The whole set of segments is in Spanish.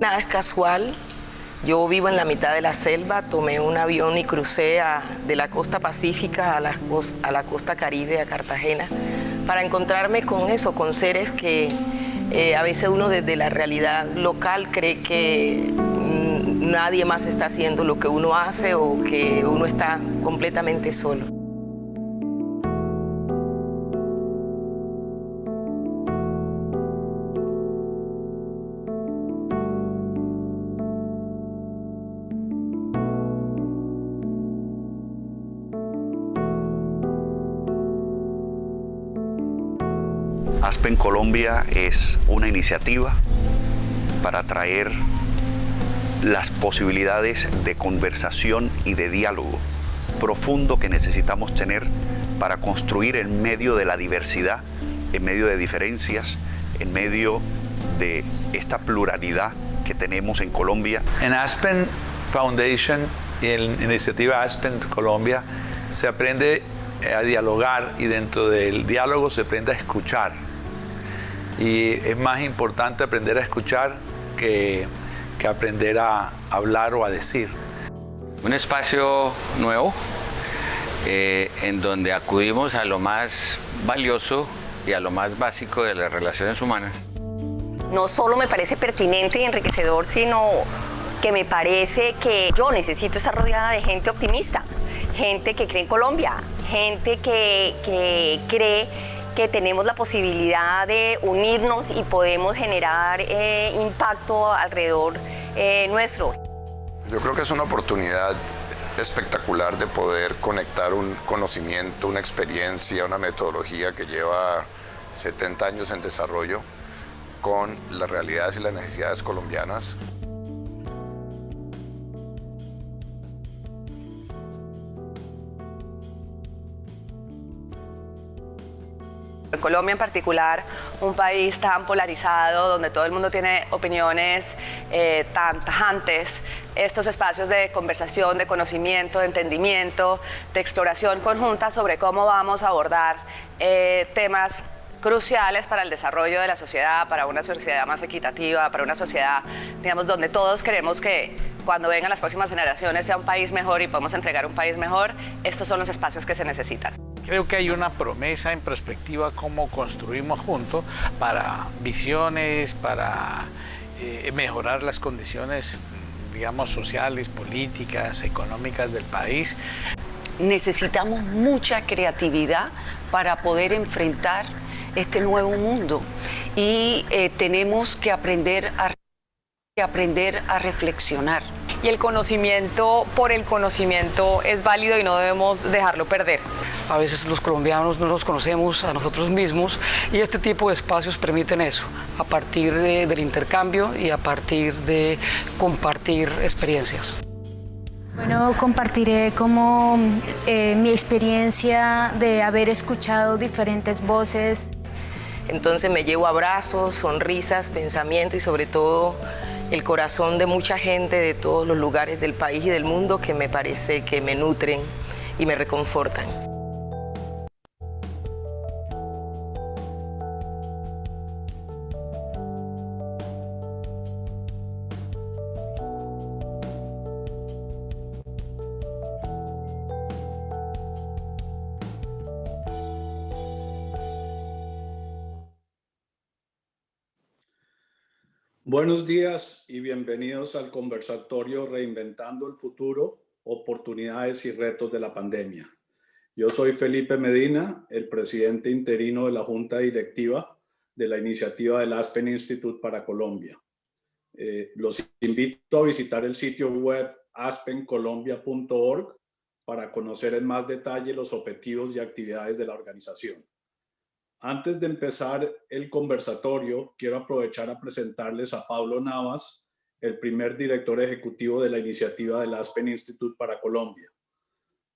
Nada es casual. Yo vivo en la mitad de la selva, tomé un avión y crucé de la costa pacífica a la costa caribe, a Cartagena, para encontrarme con eso, con seres que a veces uno desde la realidad local cree que nadie más está haciendo lo que uno hace o que uno está completamente solo. Aspen Colombia es una iniciativa para traer las posibilidades de conversación y de diálogo profundo que necesitamos tener para construir en medio de la diversidad, en medio de diferencias, en medio de esta pluralidad que tenemos en Colombia. En Aspen Foundation y en la iniciativa Aspen Colombia se aprende a dialogar y dentro del diálogo se aprende a escuchar. Y es más importante aprender a escuchar que aprender a hablar o a decir. Un espacio nuevo en donde acudimos a lo más valioso y a lo más básico de las relaciones humanas. No solo me parece pertinente y enriquecedor, sino que me parece que yo necesito estar rodeada de gente optimista, gente que cree en Colombia, gente que cree que tenemos la posibilidad de unirnos y podemos generar impacto alrededor nuestro. Yo creo que es una oportunidad espectacular de poder conectar un conocimiento, una experiencia, una metodología que lleva 70 años en desarrollo con las realidades y las necesidades colombianas. Colombia en particular, un país tan polarizado, donde todo el mundo tiene opiniones tan tajantes, estos espacios de conversación, de conocimiento, de entendimiento, de exploración conjunta sobre cómo vamos a abordar temas cruciales para el desarrollo de la sociedad, para una sociedad más equitativa, para una sociedad, digamos, donde todos queremos que cuando vengan las próximas generaciones sea un país mejor y podemos entregar un país mejor. Estos son los espacios que se necesitan. Creo que hay una promesa en perspectiva cómo construimos juntos para visiones, para mejorar las condiciones, digamos, sociales, políticas, económicas del país. Necesitamos mucha creatividad para poder enfrentar este nuevo mundo y tenemos que aprender a reflexionar. Y el conocimiento por el conocimiento es válido y no debemos dejarlo perder. A veces los colombianos no nos conocemos a nosotros mismos y este tipo de espacios permiten eso, a partir del intercambio y a partir de compartir experiencias. Bueno, compartiré como mi experiencia de haber escuchado diferentes voces. Entonces me llevo abrazos, sonrisas, pensamientos y sobre todo el corazón de mucha gente de todos los lugares del país y del mundo que me parece que me nutren y me reconfortan. Buenos días y bienvenidos al conversatorio Reinventando el Futuro, oportunidades y retos de la pandemia. Yo soy Felipe Medina, el presidente interino de la Junta Directiva de la iniciativa del Aspen Institute para Colombia. Los invito a visitar el sitio web aspencolombia.org para conocer en más detalle los objetivos y actividades de la organización. Antes de empezar el conversatorio, quiero aprovechar a presentarles a Pablo Navas, el primer director ejecutivo de la iniciativa del Aspen Institute para Colombia.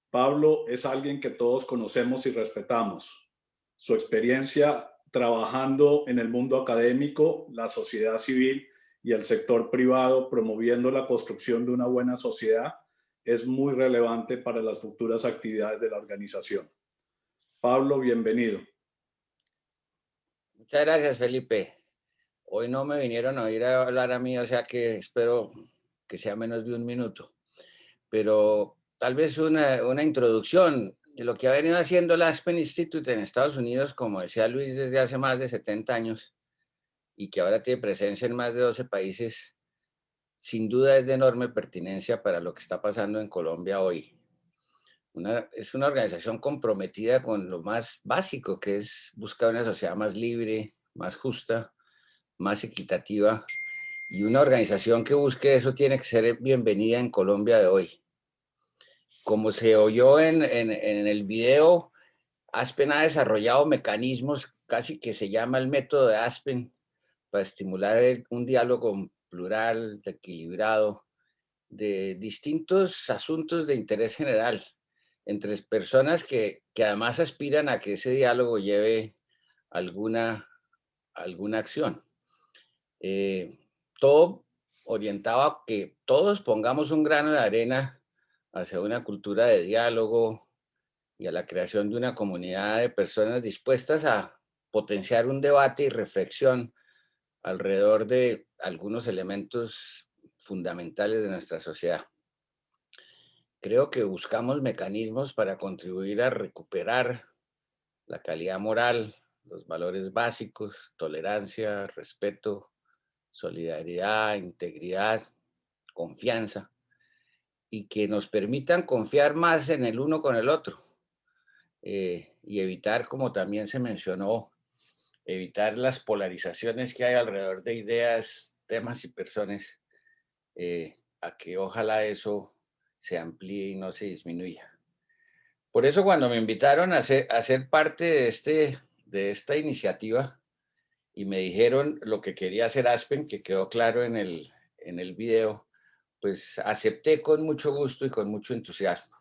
Pablo es alguien que todos conocemos y respetamos. Su experiencia trabajando en el mundo académico, la sociedad civil y el sector privado promoviendo la construcción de una buena sociedad es muy relevante para las futuras actividades de la organización. Pablo, bienvenido. Muchas gracias, Felipe. Hoy no me vinieron a oír hablar a mí, o sea que espero que sea menos de un minuto. Pero tal vez una introducción de lo que ha venido haciendo el Aspen Institute en Estados Unidos, como decía Luis, desde hace más de 70 años y que ahora tiene presencia en más de 12 países, sin duda es de enorme pertinencia para lo que está pasando en Colombia hoy. Es una organización comprometida con lo más básico, que es buscar una sociedad más libre, más justa, más equitativa, y una organización que busque eso tiene que ser bienvenida en Colombia de hoy. Como se oyó en el video, Aspen ha desarrollado mecanismos, casi que se llama el método de Aspen, para estimular un diálogo plural, equilibrado, de distintos asuntos de interés general, entre personas que además aspiran a que ese diálogo lleve alguna acción. Todo orientado a que todos pongamos un grano de arena hacia una cultura de diálogo y a la creación de una comunidad de personas dispuestas a potenciar un debate y reflexión alrededor de algunos elementos fundamentales de nuestra sociedad. Creo que buscamos mecanismos para contribuir a recuperar la calidad moral, los valores básicos, tolerancia, respeto, solidaridad, integridad, confianza, y que nos permitan confiar más en el uno con el otro y evitar, como también se mencionó, evitar las polarizaciones que hay alrededor de ideas, temas y personas, a que ojalá eso se amplíe y no se disminuya. Por eso cuando me invitaron a ser parte de esta iniciativa y me dijeron lo que quería hacer Aspen, que quedó claro en el video, pues acepté con mucho gusto y con mucho entusiasmo.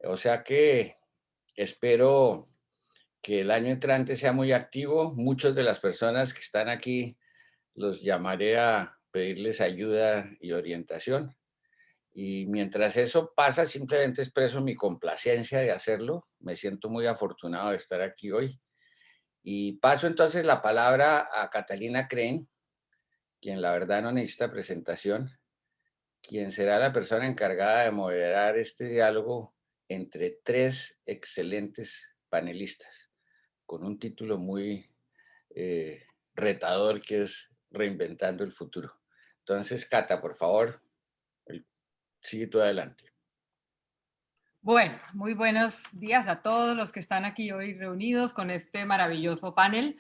O sea que espero que el año entrante sea muy activo. Muchas de las personas que están aquí los llamaré a pedirles ayuda y orientación. Y mientras eso pasa, simplemente expreso mi complacencia de hacerlo. Me siento muy afortunado de estar aquí hoy. Y paso entonces la palabra a Catalina Crane, quien la verdad no necesita presentación, quien será la persona encargada de moderar este diálogo entre tres excelentes panelistas, con un título muy retador que es Reinventando el Futuro. Entonces, Cata, por favor, sigue tú adelante. Bueno, muy buenos días a todos los que están aquí hoy reunidos con este maravilloso panel.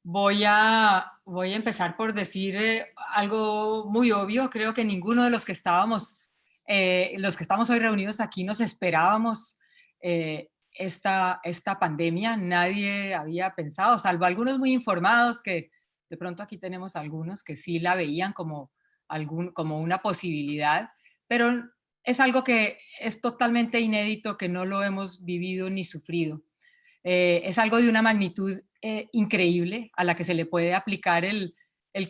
Voy a empezar por decir algo muy obvio. Creo que ninguno de los que estamos hoy reunidos aquí nos esperábamos esta pandemia. Nadie había pensado, salvo algunos muy informados, que de pronto aquí tenemos algunos que sí la veían como una posibilidad, pero es algo que es totalmente inédito, que no lo hemos vivido ni sufrido. Es algo de una magnitud increíble, a la que se le puede aplicar el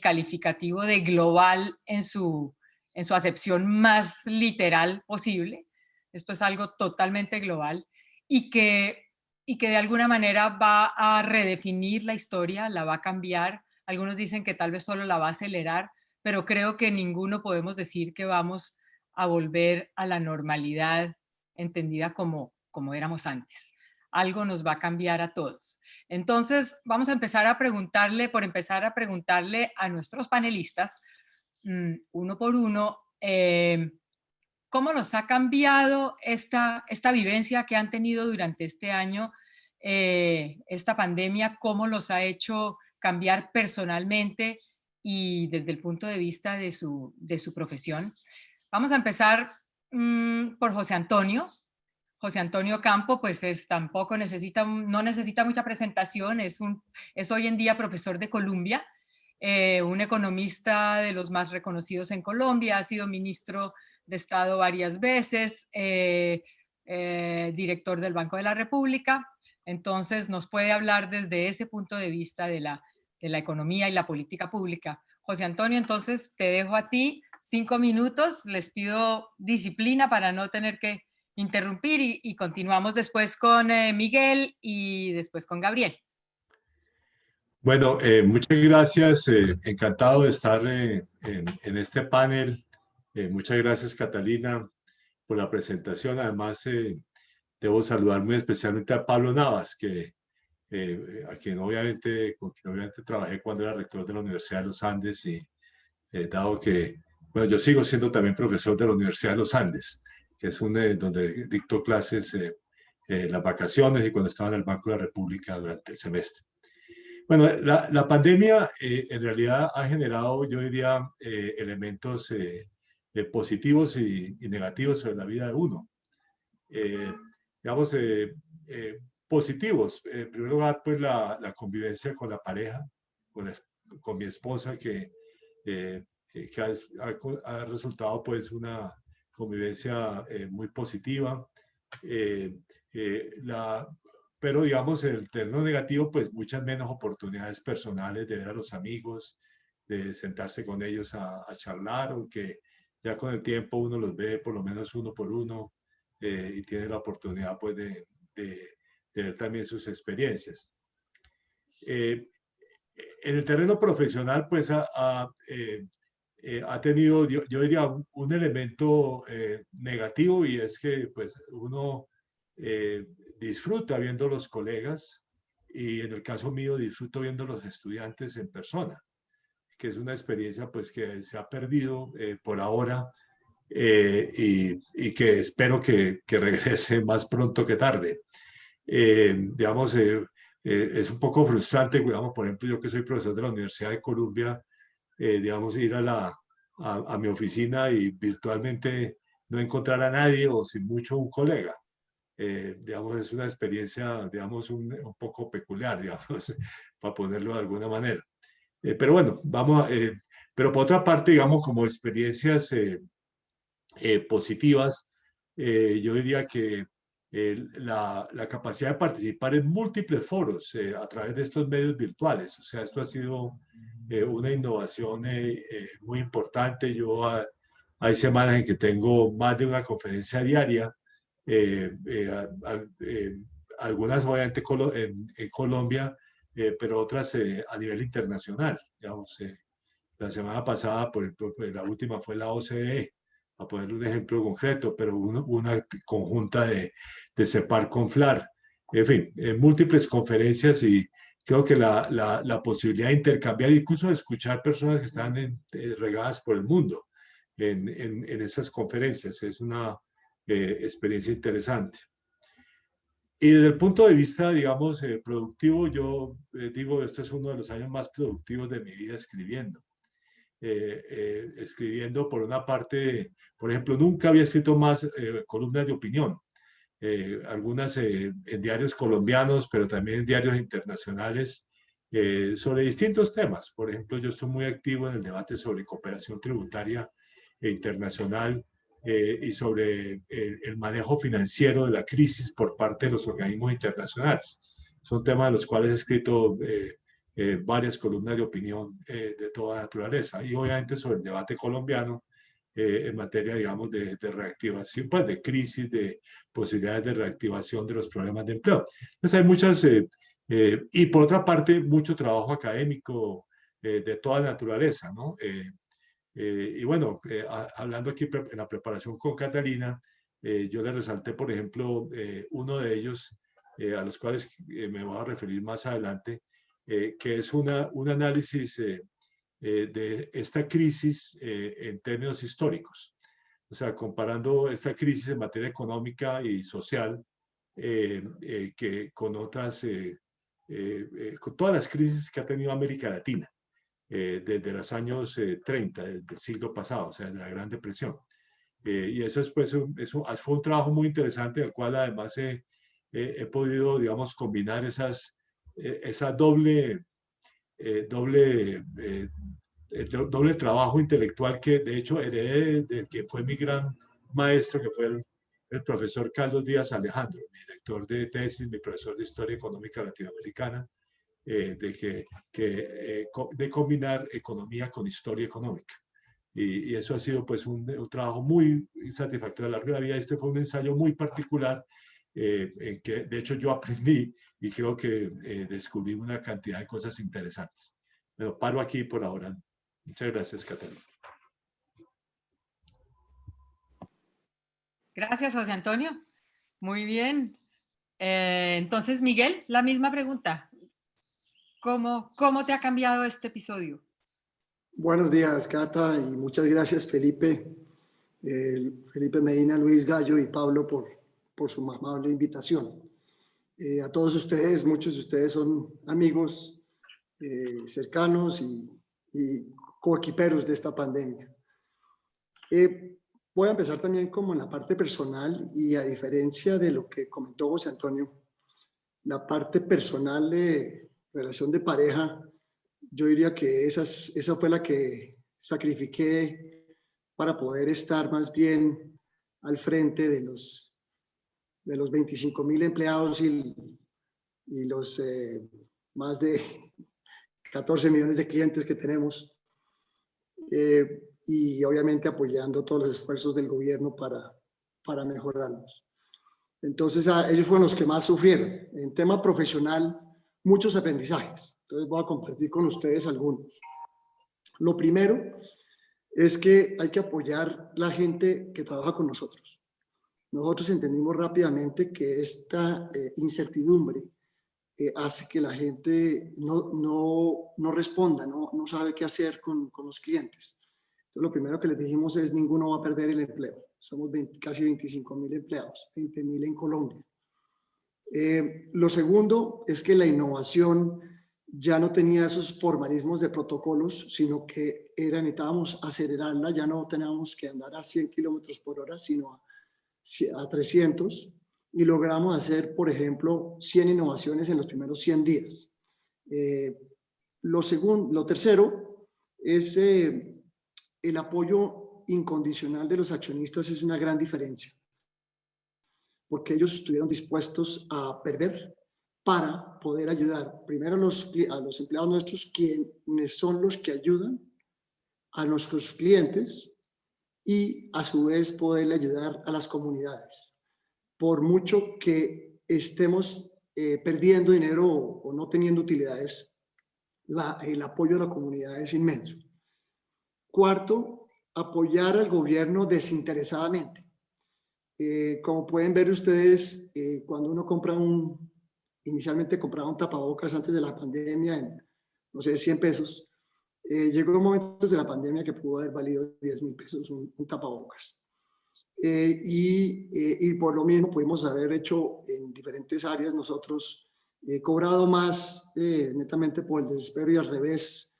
calificativo de global en su acepción más literal posible. Esto es algo totalmente global y que de alguna manera va a redefinir la historia, la va a cambiar. Algunos dicen que tal vez solo la va a acelerar, pero creo que ninguno podemos decir que vamos a volver a la normalidad entendida como éramos antes. Algo nos va a cambiar a todos. Entonces, vamos a empezar a preguntarle a nuestros panelistas, uno por uno, cómo nos ha cambiado esta vivencia que han tenido durante este año, esta pandemia, cómo los ha hecho cambiar personalmente y desde el punto de vista de su profesión. Vamos a empezar por José Antonio. José Antonio Campo, pues no necesita mucha presentación, es hoy en día profesor de Columbia, un economista de los más reconocidos en Colombia, ha sido ministro de Estado varias veces, director del Banco de la República, entonces nos puede hablar desde ese punto de vista de la economía y la política pública. José Antonio, entonces te dejo a ti 5 minutos, les pido disciplina para no tener que interrumpir y continuamos después con Miguel y después con Gabriel. Bueno, muchas gracias. Encantado de estar en este panel. Muchas gracias, Catalina, por la presentación. Además, debo saludar muy especialmente a Pablo Navas, con quien obviamente trabajé cuando era rector de la Universidad de los Andes y dado que, bueno, yo sigo siendo también profesor de la Universidad de los Andes, que es donde dicto clases las vacaciones y cuando estaba en el Banco de la República durante el semestre. Bueno, la pandemia en realidad ha generado, yo diría, elementos positivos y negativos sobre la vida de uno. Digamos, positivos. En primer lugar, pues la convivencia con la pareja, con mi esposa, que ha resultado pues una convivencia muy positiva. Pero digamos, el terreno negativo, pues muchas menos oportunidades personales de ver a los amigos, de sentarse con ellos a charlar, aunque ya con el tiempo uno los ve por lo menos uno por uno y tiene la oportunidad pues de ver también sus experiencias. En el terreno profesional, pues ha tenido, yo diría, un elemento negativo, y es que pues uno disfruta viendo los colegas, y en el caso mío disfruto viendo los estudiantes en persona, que es una experiencia pues que se ha perdido por ahora y que espero que regrese más pronto que tarde. Digamos, es un poco frustrante, digamos, por ejemplo, yo que soy profesor de la Universidad de Columbia, digamos, ir a mi oficina y virtualmente no encontrar a nadie o sin mucho un colega. Digamos, es una experiencia, digamos, un poco peculiar, digamos, para ponerlo de alguna manera. Pero bueno, pero por otra parte, digamos, como experiencias positivas, yo diría que la capacidad de participar en múltiples foros a través de estos medios virtuales, o sea, esto ha sido una innovación muy importante. Hay semanas en que tengo más de una conferencia diaria, algunas obviamente en Colombia, pero otras a nivel internacional. Digamos, la semana pasada, por ejemplo, la última fue la OCDE, a ponerle un ejemplo concreto, pero una conjunta de CEPAR con FLAR. En fin, múltiples conferencias, y creo que la posibilidad de intercambiar, incluso de escuchar personas que están regadas por el mundo en esas conferencias, es una experiencia interesante. Y desde el punto de vista, digamos, productivo, yo digo, este es uno de los años más productivos de mi vida escribiendo. Escribiendo, por una parte, por ejemplo, nunca había escrito más columnas de opinión, algunas en diarios colombianos, pero también en diarios internacionales, sobre distintos temas. Por ejemplo, yo estoy muy activo en el debate sobre cooperación tributaria e internacional, y sobre el manejo financiero de la crisis por parte de los organismos internacionales. Son temas de los cuales he escrito varias columnas de opinión de toda naturaleza, y obviamente sobre el debate colombiano en materia, digamos, de reactivación, pues de crisis, de posibilidades de reactivación de los problemas de empleo. Entonces hay muchas, y por otra parte, mucho trabajo académico de toda naturaleza, ¿no? Y bueno, hablando aquí en la preparación con Catalina, yo le resalté, por ejemplo, uno de ellos, a los cuales me voy a referir más adelante, que es un análisis de esta crisis en términos históricos. O sea, comparando esta crisis en materia económica y social que con otras, con todas las crisis que ha tenido América Latina desde los años 30 del siglo pasado, o sea, de la Gran Depresión. Y eso es, pues, fue un trabajo muy interesante, al cual además he podido, digamos, combinar esa doble trabajo intelectual que de hecho heredé del que fue mi gran maestro, que fue el profesor Carlos Díaz Alejandro, mi director de tesis, mi profesor de Historia Económica Latinoamericana, de combinar economía con historia económica. Y eso ha sido pues un trabajo muy satisfactorio a lo largo de la vida. Este fue un ensayo muy particular en que de hecho yo aprendí y creo que descubrí una cantidad de cosas interesantes. Pero paro aquí por ahora. Muchas gracias, Catalina. Gracias, José Antonio. Muy bien. Entonces, Miguel, la misma pregunta. ¿Cómo te ha cambiado este episodio? Buenos días, Cata, y muchas gracias, Felipe, Felipe Medina, Luis Gallo y Pablo por su amable invitación. A todos ustedes, muchos de ustedes son amigos cercanos y coequiperos de esta pandemia. Voy a empezar también como en la parte personal y a diferencia de lo que comentó José Antonio, la parte personal de relación de pareja, yo diría que esa fue la que sacrifiqué para poder estar más bien al frente de los 25,000 empleados y los más de 14 millones de clientes que tenemos. Y obviamente apoyando todos los esfuerzos del gobierno para mejorarlos. Entonces, ellos fueron los que más sufrieron. En tema profesional, muchos aprendizajes. Entonces, voy a compartir con ustedes algunos. Lo primero es que hay que apoyar la gente que trabaja con nosotros. Nosotros entendimos rápidamente que esta incertidumbre hace que la gente no responda, no sabe qué hacer con los clientes. Entonces, lo primero que les dijimos es ninguno va a perder el empleo. Somos casi 25,000 empleados, 20,000 en Colombia. Lo segundo es que la innovación ya no tenía esos formalismos de protocolos, sino que necesitábamos acelerarla, ya no teníamos que andar a 100 kilómetros por hora, sino a 300, y logramos hacer, por ejemplo, 100 innovaciones en los primeros 100 días. Lo tercero es el apoyo incondicional de los accionistas. Es una gran diferencia, porque ellos estuvieron dispuestos a perder para poder ayudar primero a los empleados nuestros, quienes son los que ayudan a nuestros clientes, y a su vez poderle ayudar a las comunidades. Por mucho que estemos perdiendo dinero o no teniendo utilidades, el apoyo a la comunidad es inmenso. Cuarto, apoyar al gobierno desinteresadamente. Como pueden ver ustedes, cuando uno compra inicialmente compraba un tapabocas antes de la pandemia en, no sé, 100 pesos. Llegó momentos de la pandemia que pudo haber valido 10,000 pesos un tapabocas. Y por lo mismo pudimos haber hecho en diferentes áreas nosotros cobrado más netamente por el desespero, y al revés.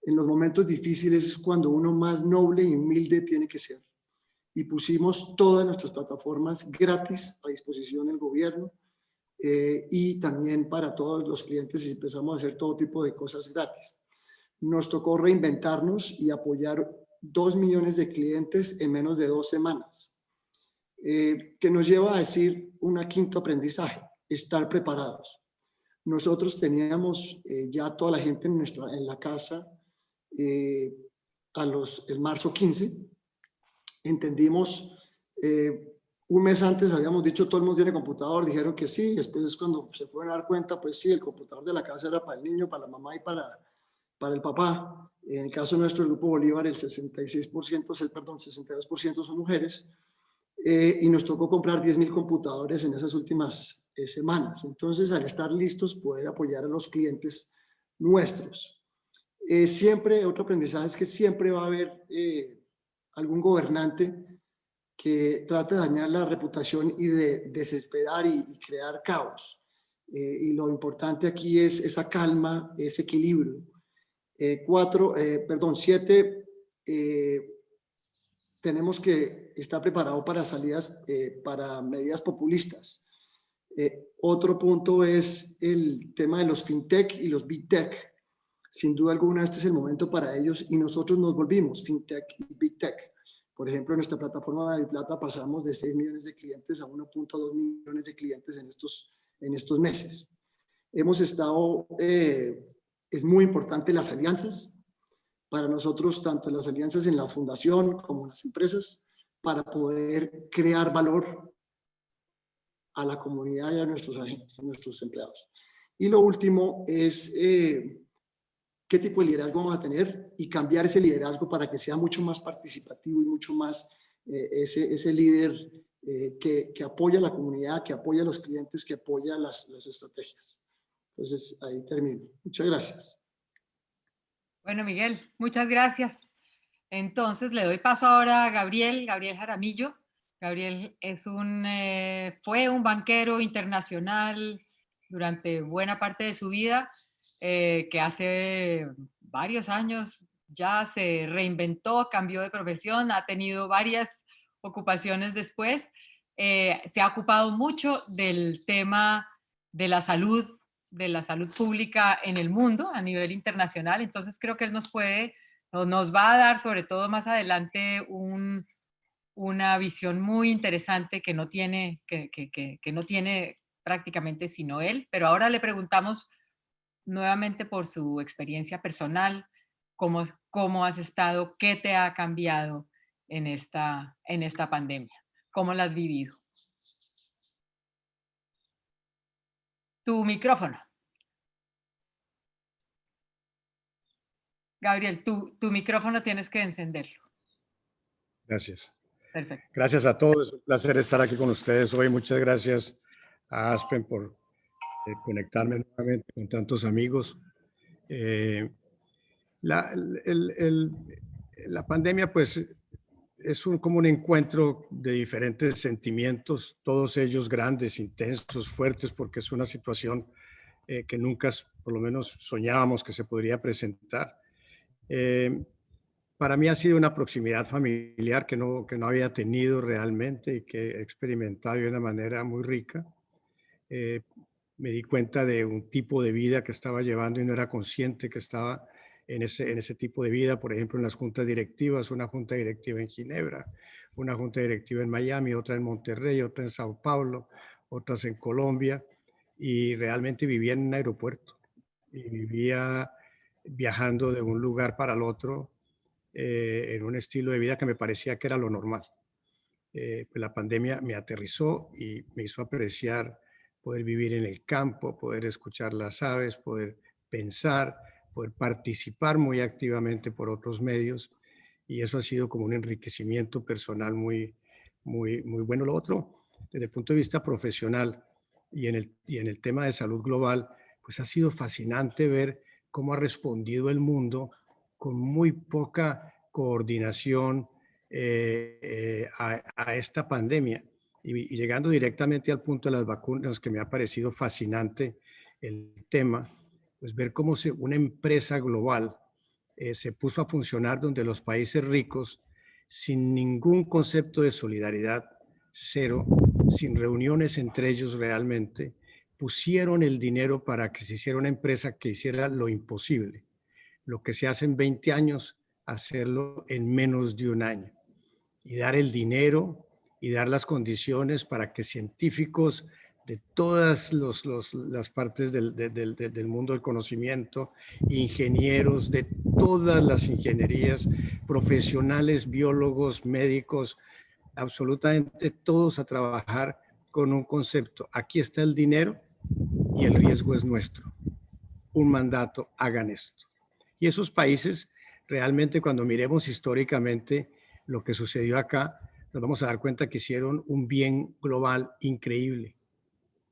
En los momentos difíciles es cuando uno más noble y humilde tiene que ser. Y pusimos todas nuestras plataformas gratis a disposición del gobierno y también para todos los clientes, y empezamos a hacer todo tipo de cosas gratis. Nos tocó reinventarnos y apoyar 2 millones de clientes en menos de 2 semanas. Que nos lleva a decir un quinto aprendizaje: estar preparados. Nosotros teníamos ya toda la gente en la casa el marzo 15, entendimos, un mes antes habíamos dicho todo el mundo tiene computador, dijeron que sí, después cuando se fueron a dar cuenta, pues sí, el computador de la casa era para el niño, para la mamá y para el papá. En el caso nuestro, el Grupo Bolívar, el 62% son mujeres, y nos tocó comprar 10,000 computadores en esas últimas semanas. Entonces, al estar listos, poder apoyar a los clientes nuestros. Siempre, otro aprendizaje es que siempre va a haber algún gobernante que trate de dañar la reputación y de desesperar y crear caos. Y lo importante aquí es esa calma, ese equilibrio. 7, tenemos que estar preparados para salidas, para medidas populistas. Otro punto es el tema de los fintech y los big tech. Sin duda alguna, este es el momento para ellos, y nosotros nos volvimos fintech y big tech. Por ejemplo, en nuestra plataforma de Plata pasamos de 6 millones de clientes a 1.2 millones de clientes en estos meses. Hemos estado, es muy importante las alianzas. Para nosotros, tanto las alianzas en la fundación como en las empresas, para poder crear valor a la comunidad y a nuestros agentes, a nuestros empleados. Y lo último es qué tipo de liderazgo vamos a tener y cambiar ese liderazgo para que sea mucho más participativo y mucho más ese líder que apoya a la comunidad, que apoya a los clientes, que apoya las estrategias. Entonces, ahí termino. Muchas gracias. Bueno, Miguel, muchas gracias. Entonces, le doy paso ahora a Gabriel Jaramillo. Gabriel fue un banquero internacional durante buena parte de su vida, que hace varios años ya se reinventó, cambió de profesión, ha tenido varias ocupaciones después. Se ha ocupado mucho del tema de la salud pública en el mundo a nivel internacional. Entonces creo que él nos va a dar, sobre todo más adelante, una visión muy interesante que no tiene prácticamente sino él. Pero ahora le preguntamos nuevamente por su experiencia personal, cómo has estado, qué te ha cambiado en esta pandemia, cómo la has vivido. Tu micrófono. Gabriel, tu micrófono tienes que encenderlo. Gracias. Perfecto. Gracias a todos. Es un placer estar aquí con ustedes hoy. Muchas gracias a Aspen por conectarme nuevamente con tantos amigos. La pandemia, pues, es como un encuentro de diferentes sentimientos, todos ellos grandes, intensos, fuertes, porque es una situación que nunca, por lo menos, soñábamos que se podría presentar. Para mí ha sido una proximidad familiar que no había tenido realmente y que he experimentado de una manera muy rica. Me di cuenta de un tipo de vida que estaba llevando y no era consciente que estaba en ese tipo de vida, por ejemplo, en las juntas directivas, una junta directiva en Ginebra, una junta directiva en Miami, otra en Monterrey, otra en Sao Paulo, otras en Colombia, y realmente vivía en un aeropuerto y vivía viajando de un lugar para el otro en un estilo de vida que me parecía que era lo normal. Pues la pandemia me aterrizó y me hizo apreciar poder vivir en el campo, poder escuchar las aves, poder pensar, poder participar muy activamente por otros medios, y eso ha sido como un enriquecimiento personal muy bueno. Lo otro, desde el punto de vista profesional y en el tema de salud global, pues ha sido fascinante ver cómo ha respondido el mundo con muy poca coordinación a esta pandemia y llegando directamente al punto de las vacunas, que me ha parecido fascinante el tema, pues ver cómo una empresa global se puso a funcionar donde los países ricos, sin ningún concepto de solidaridad, cero, sin reuniones entre ellos realmente, pusieron el dinero para que se hiciera una empresa que hiciera lo imposible. Lo que se hace en 20 años, hacerlo en menos de un año. Y dar el dinero y dar las condiciones para que científicos de todas las partes del mundo del conocimiento, ingenieros de todas las ingenierías, profesionales, biólogos, médicos, absolutamente todos a trabajar con un concepto. Aquí está el dinero y el riesgo es nuestro. Un mandato, hagan esto. Y esos países, realmente cuando miremos históricamente lo que sucedió acá, nos vamos a dar cuenta que hicieron un bien global increíble.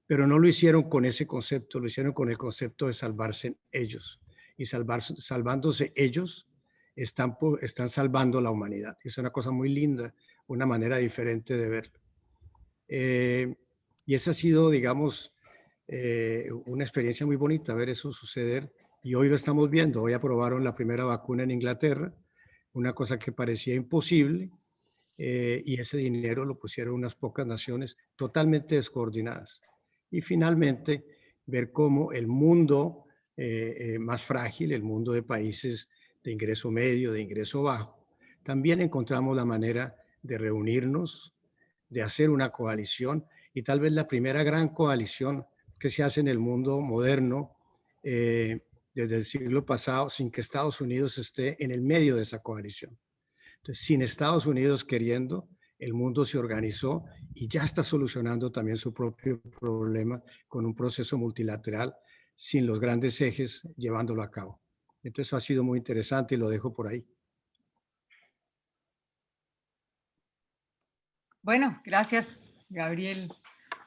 Pero no lo hicieron con ese concepto, lo hicieron con el concepto de salvarse ellos. Y salvándose ellos, están salvando la humanidad. Es una cosa muy linda, una manera diferente de verlo. Y esa ha sido, digamos, una experiencia muy bonita, ver eso suceder. Y hoy lo estamos viendo. Hoy aprobaron la primera vacuna en Inglaterra, una cosa que parecía imposible. Y ese dinero lo pusieron unas pocas naciones totalmente descoordinadas. Y finalmente, ver cómo el mundo más frágil, el mundo de países de ingreso medio, de ingreso bajo, también encontramos la manera de reunirnos, de hacer una coalición, y tal vez la primera gran coalición que se hace en el mundo moderno desde el siglo pasado, sin que Estados Unidos esté en el medio de esa coalición. Entonces, sin Estados Unidos queriendo, el mundo se organizó y ya está solucionando también su propio problema con un proceso multilateral sin los grandes ejes llevándolo a cabo. Entonces eso ha sido muy interesante y lo dejo por ahí. Bueno, gracias, Gabriel.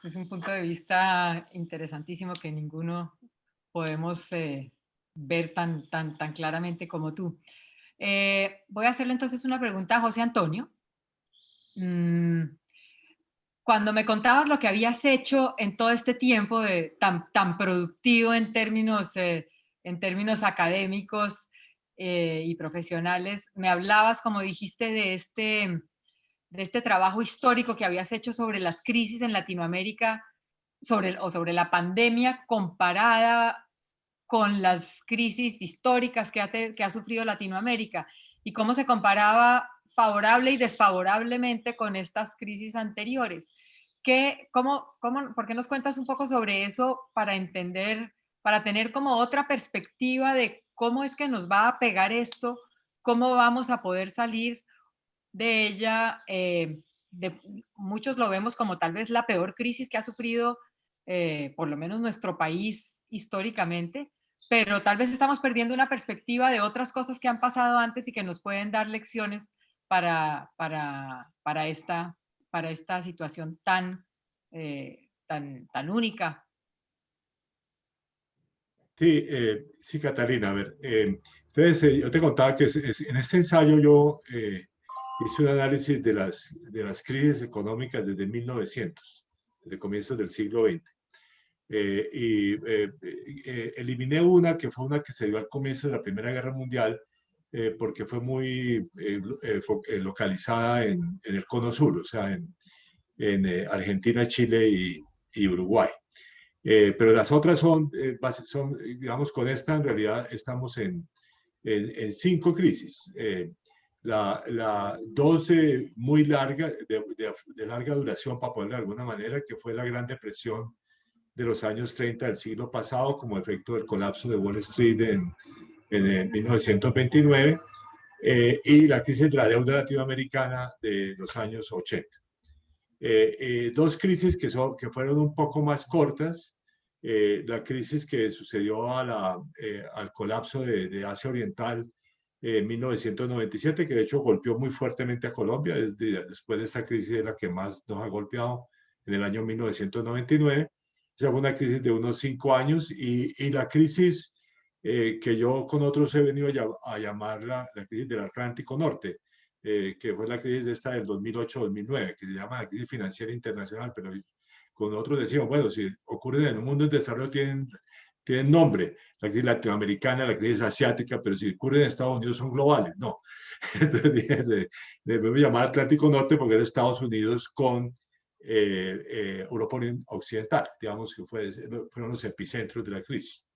Es un punto de vista interesantísimo que ninguno podemos ver tan claramente como tú. Voy a hacerle entonces una pregunta a José Antonio. Cuando me contabas lo que habías hecho en todo este tiempo tan productivo en términos académicos y profesionales, me hablabas, como dijiste, de este trabajo histórico que habías hecho sobre las crisis en Latinoamérica, sobre la pandemia comparada con las crisis históricas que ha sufrido Latinoamérica y cómo se comparaba favorable y desfavorablemente con estas crisis anteriores. ¿Por qué nos cuentas un poco sobre eso para entender, para tener como otra perspectiva de cómo es que nos va a pegar esto, cómo vamos a poder salir de ella? Muchos lo vemos como tal vez la peor crisis que ha sufrido por lo menos nuestro país históricamente, pero tal vez estamos perdiendo una perspectiva de otras cosas que han pasado antes y que nos pueden dar lecciones para esta situación tan única. Sí, sí, Catalina, a ver, entonces yo te contaba que en este ensayo yo hice un análisis de las crisis económicas desde 1900, desde comienzos del siglo XX. Eliminé una que fue una que se dio al comienzo de la Primera Guerra Mundial, porque fue muy localizada en el Cono Sur, o sea, en Argentina, Chile y Uruguay. Pero las otras son, digamos, con esta en realidad estamos en 5 crisis. La 12 muy larga, de larga duración, para ponerlo de alguna manera, que fue la Gran Depresión de los años 30 del siglo pasado, como efecto del colapso de Wall Street en 1929, y la crisis de la deuda latinoamericana de los años 80. 2 crisis que fueron un poco más cortas. La crisis que sucedió al colapso de Asia Oriental en 1997, que de hecho golpeó muy fuertemente a Colombia. Después de esa crisis es la que más nos ha golpeado en el año 1999. Esa fue una crisis de unos 5 años y la crisis que yo con otros he venido a llamar la crisis del Atlántico Norte, que fue la crisis esta del 2008-2009, que se llama la crisis financiera internacional, pero con otros decimos, bueno, si ocurren en un mundo en desarrollo tienen nombre, la crisis latinoamericana, la crisis asiática, pero si ocurren en Estados Unidos son globales, no. Entonces debemos llamar Atlántico Norte porque era Estados Unidos con Europa Occidental, digamos que fueron los epicentros de la crisis.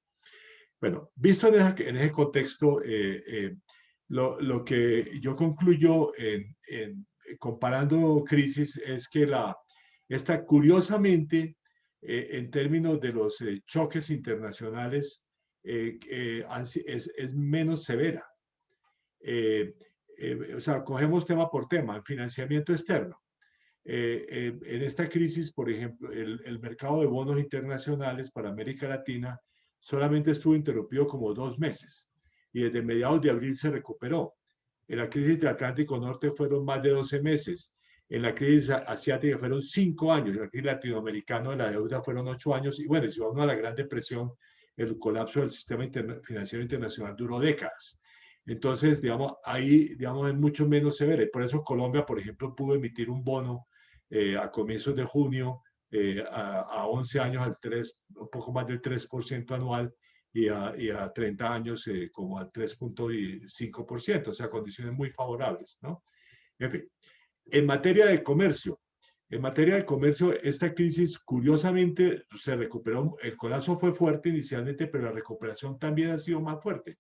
Bueno, visto en ese contexto, lo que yo concluyo comparando crisis es que esta curiosamente, en términos de los choques internacionales, es menos severa. O sea, cogemos tema por tema, el financiamiento externo. En esta crisis, por ejemplo, el mercado de bonos internacionales para América Latina solamente estuvo interrumpido como 2 meses y desde mediados de abril se recuperó. En la crisis del Atlántico Norte fueron más de 12 meses. En la crisis asiática fueron 5 años. En la crisis latinoamericana de la deuda fueron 8 años. Y bueno, si vamos a la Gran Depresión, el colapso del sistema financiero internacional duró décadas. Entonces, digamos, ahí, digamos, es mucho menos severa. Y por eso Colombia, por ejemplo, pudo emitir un bono a comienzos de junio a 11 años un poco más del 3% anual y a 30 años como al 3.5%, o sea, condiciones muy favorables, ¿no? En fin, en materia de comercio, esta crisis curiosamente se recuperó. El colapso fue fuerte inicialmente, pero la recuperación también ha sido más fuerte.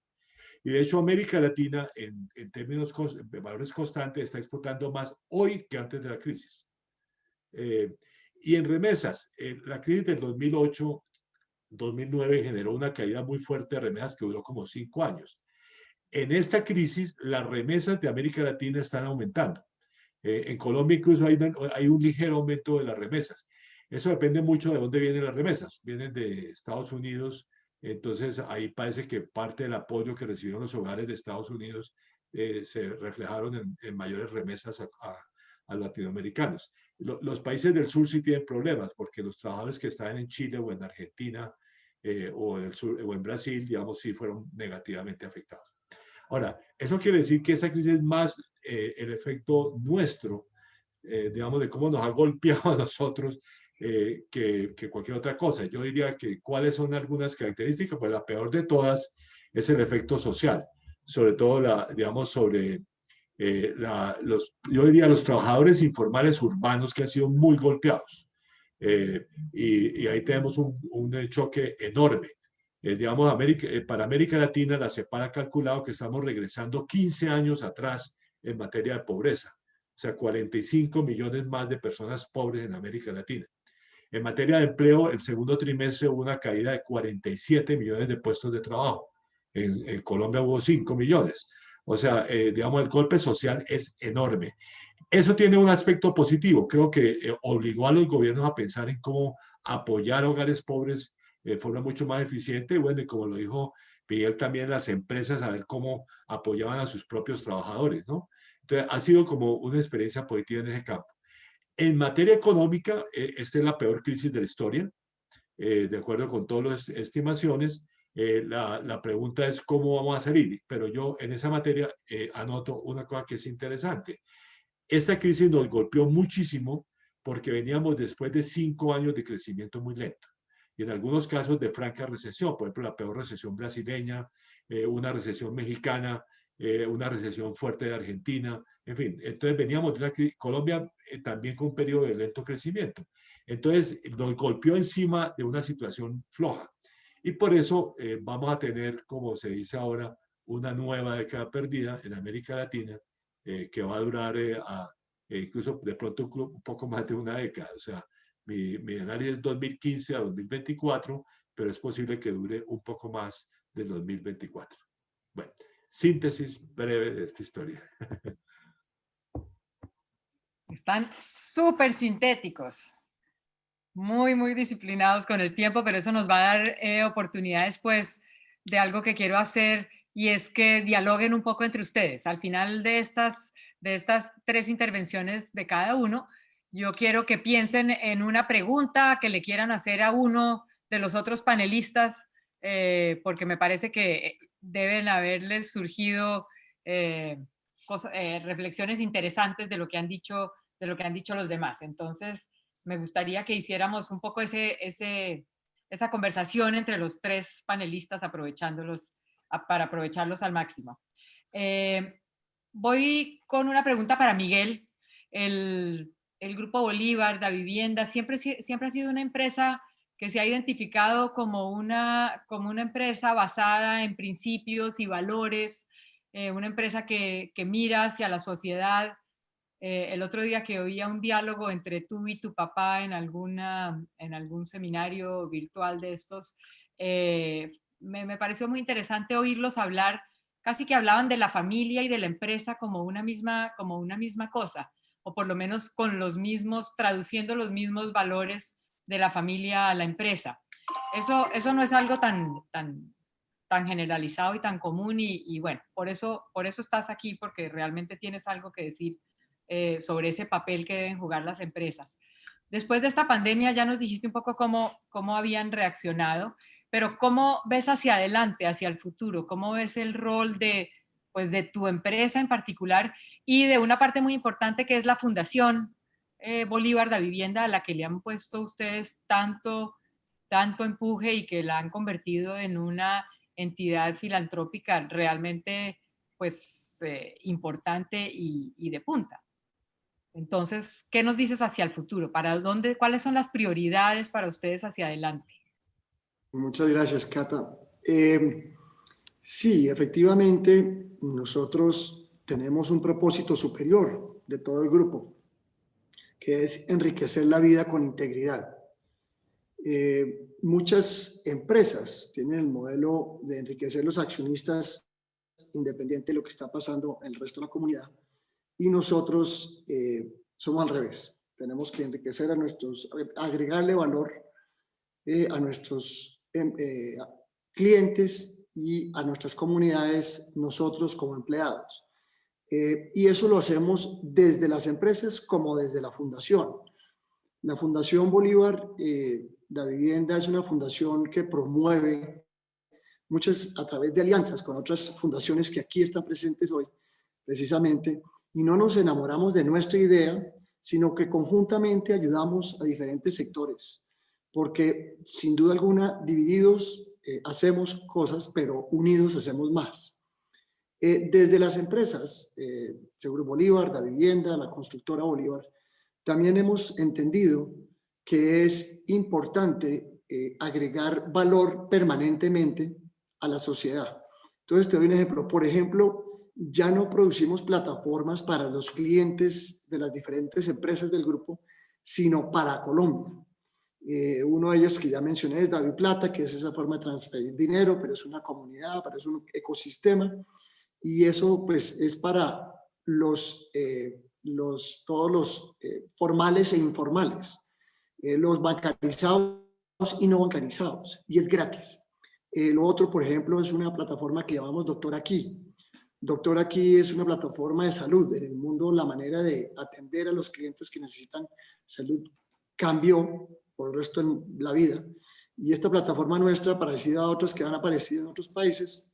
Y de hecho América Latina, en términos de valores constantes, está exportando más hoy que antes de la crisis. Y en remesas, la crisis del 2008-2009 generó una caída muy fuerte de remesas que duró como 5 años. En esta crisis, las remesas de América Latina están aumentando. En Colombia incluso hay un ligero aumento de las remesas. Eso depende mucho de dónde vienen las remesas. Vienen de Estados Unidos, entonces ahí parece que parte del apoyo que recibieron los hogares de Estados Unidos se reflejaron en mayores remesas a latinoamericanos. Los países del sur sí tienen problemas porque los trabajadores que están en Chile o en Argentina o en Brasil, digamos, sí fueron negativamente afectados. Ahora, eso quiere decir que esta crisis es más el efecto nuestro, digamos, de cómo nos ha golpeado a nosotros que cualquier otra cosa. Yo diría que cuáles son algunas características, pues la peor de todas es el efecto social, sobre todo, digamos, sobre yo diría los trabajadores informales urbanos que han sido muy golpeados. Y ahí tenemos un choque enorme. Digamos, para América Latina, la CEPAL ha calculado que estamos regresando 15 años atrás en materia de pobreza. O sea, 45 millones más de personas pobres en América Latina. En materia de empleo, el segundo trimestre hubo una caída de 47 millones de puestos de trabajo. En Colombia hubo 5 millones. O sea, digamos, el golpe social es enorme. Eso tiene un aspecto positivo. Creo que obligó a los gobiernos a pensar en cómo apoyar a hogares pobres de forma mucho más eficiente. Y bueno, y como lo dijo Miguel, también las empresas a ver cómo apoyaban a sus propios trabajadores, ¿no? Entonces, ha sido como una experiencia positiva en ese campo. En materia económica, esta es la peor crisis de la historia, de acuerdo con todas las estimaciones. La pregunta es cómo vamos a salir, pero yo en esa materia anoto una cosa que es interesante. Esta crisis nos golpeó muchísimo porque veníamos después de 5 años de crecimiento muy lento y en algunos casos de franca recesión, por ejemplo la peor recesión brasileña, una recesión mexicana, una recesión fuerte de Argentina, en fin. Entonces veníamos de una crisis, Colombia también con un periodo de lento crecimiento. Entonces nos golpeó encima de una situación floja. Y por eso vamos a tener, como se dice ahora, una nueva década perdida en América Latina que va a durar incluso de pronto un poco más de una década. O sea, mi análisis es 2015 a 2024, pero es posible que dure un poco más del 2024. Bueno, síntesis breve de esta historia. Están súper sintéticos. Muy, muy disciplinados con el tiempo, pero eso nos va a dar oportunidades, pues, de algo que quiero hacer, y es que dialoguen un poco entre ustedes. Al final de estas 3 intervenciones de cada uno, yo quiero que piensen en una pregunta que le quieran hacer a uno de los otros panelistas, porque me parece que deben haberles surgido reflexiones interesantes de lo que han dicho los demás. Entonces, me gustaría que hiciéramos un poco esa conversación entre los 3 panelistas, para aprovecharlos al máximo. Voy con una pregunta para Miguel. El Grupo Bolívar, Davivienda, siempre ha sido una empresa que se ha identificado como una empresa basada en principios y valores, una empresa que mira hacia la sociedad. El otro día que oía un diálogo entre tú y tu papá en algún seminario virtual de estos, me pareció muy interesante oírlos hablar, casi que hablaban de la familia y de la empresa como una misma cosa, o por lo menos traduciendo los mismos valores de la familia a la empresa. Eso no es algo tan generalizado y tan común, y bueno, por eso estás aquí, porque realmente tienes algo que decir sobre ese papel que deben jugar las empresas. Después de esta pandemia ya nos dijiste un poco cómo habían reaccionado, pero ¿cómo ves hacia adelante, hacia el futuro? ¿Cómo ves el rol de tu empresa en particular y de una parte muy importante que es la Fundación Bolívar Davivienda, a la que le han puesto ustedes tanto empuje y que la han convertido en una entidad filantrópica realmente importante y de punta? Entonces, ¿qué nos dices hacia el futuro? ¿Cuáles son las prioridades para ustedes hacia adelante? Muchas gracias, Cata. Sí, efectivamente, nosotros tenemos un propósito superior de todo el grupo, que es enriquecer la vida con integridad. Muchas empresas tienen el modelo de enriquecer los accionistas independiente de lo que está pasando en el resto de la comunidad, y nosotros somos al revés. Tenemos que enriquecer a agregarle valor a nuestros clientes y a nuestras comunidades, nosotros como empleados. Y eso lo hacemos desde las empresas como desde la fundación. La Fundación Bolívar La Vivienda es una fundación que promueve muchas a través de alianzas con otras fundaciones que aquí están presentes hoy, precisamente, y no nos enamoramos de nuestra idea, sino que conjuntamente ayudamos a diferentes sectores, porque sin duda alguna, divididos hacemos cosas, pero unidos hacemos más. Desde las empresas, Seguro Bolívar, La Vivienda, la constructora Bolívar, también hemos entendido que es importante agregar valor permanentemente a la sociedad. Entonces te doy un ejemplo. Por ejemplo, ya no producimos plataformas para los clientes de las diferentes empresas del grupo, sino para Colombia. Uno de ellos que ya mencioné es DaviPlata, que es esa forma de transferir dinero, pero es una comunidad, pero es un ecosistema, y eso pues es para todos los formales e informales, los bancarizados y no bancarizados, y es gratis. Lo otro, por ejemplo, es una plataforma que llamamos Doctor Aquí. Doctor Aquí es una plataforma de salud. En el mundo la manera de atender a los clientes que necesitan salud cambió por el resto de la vida. Y esta plataforma nuestra, parecida a otras que han aparecido en otros países,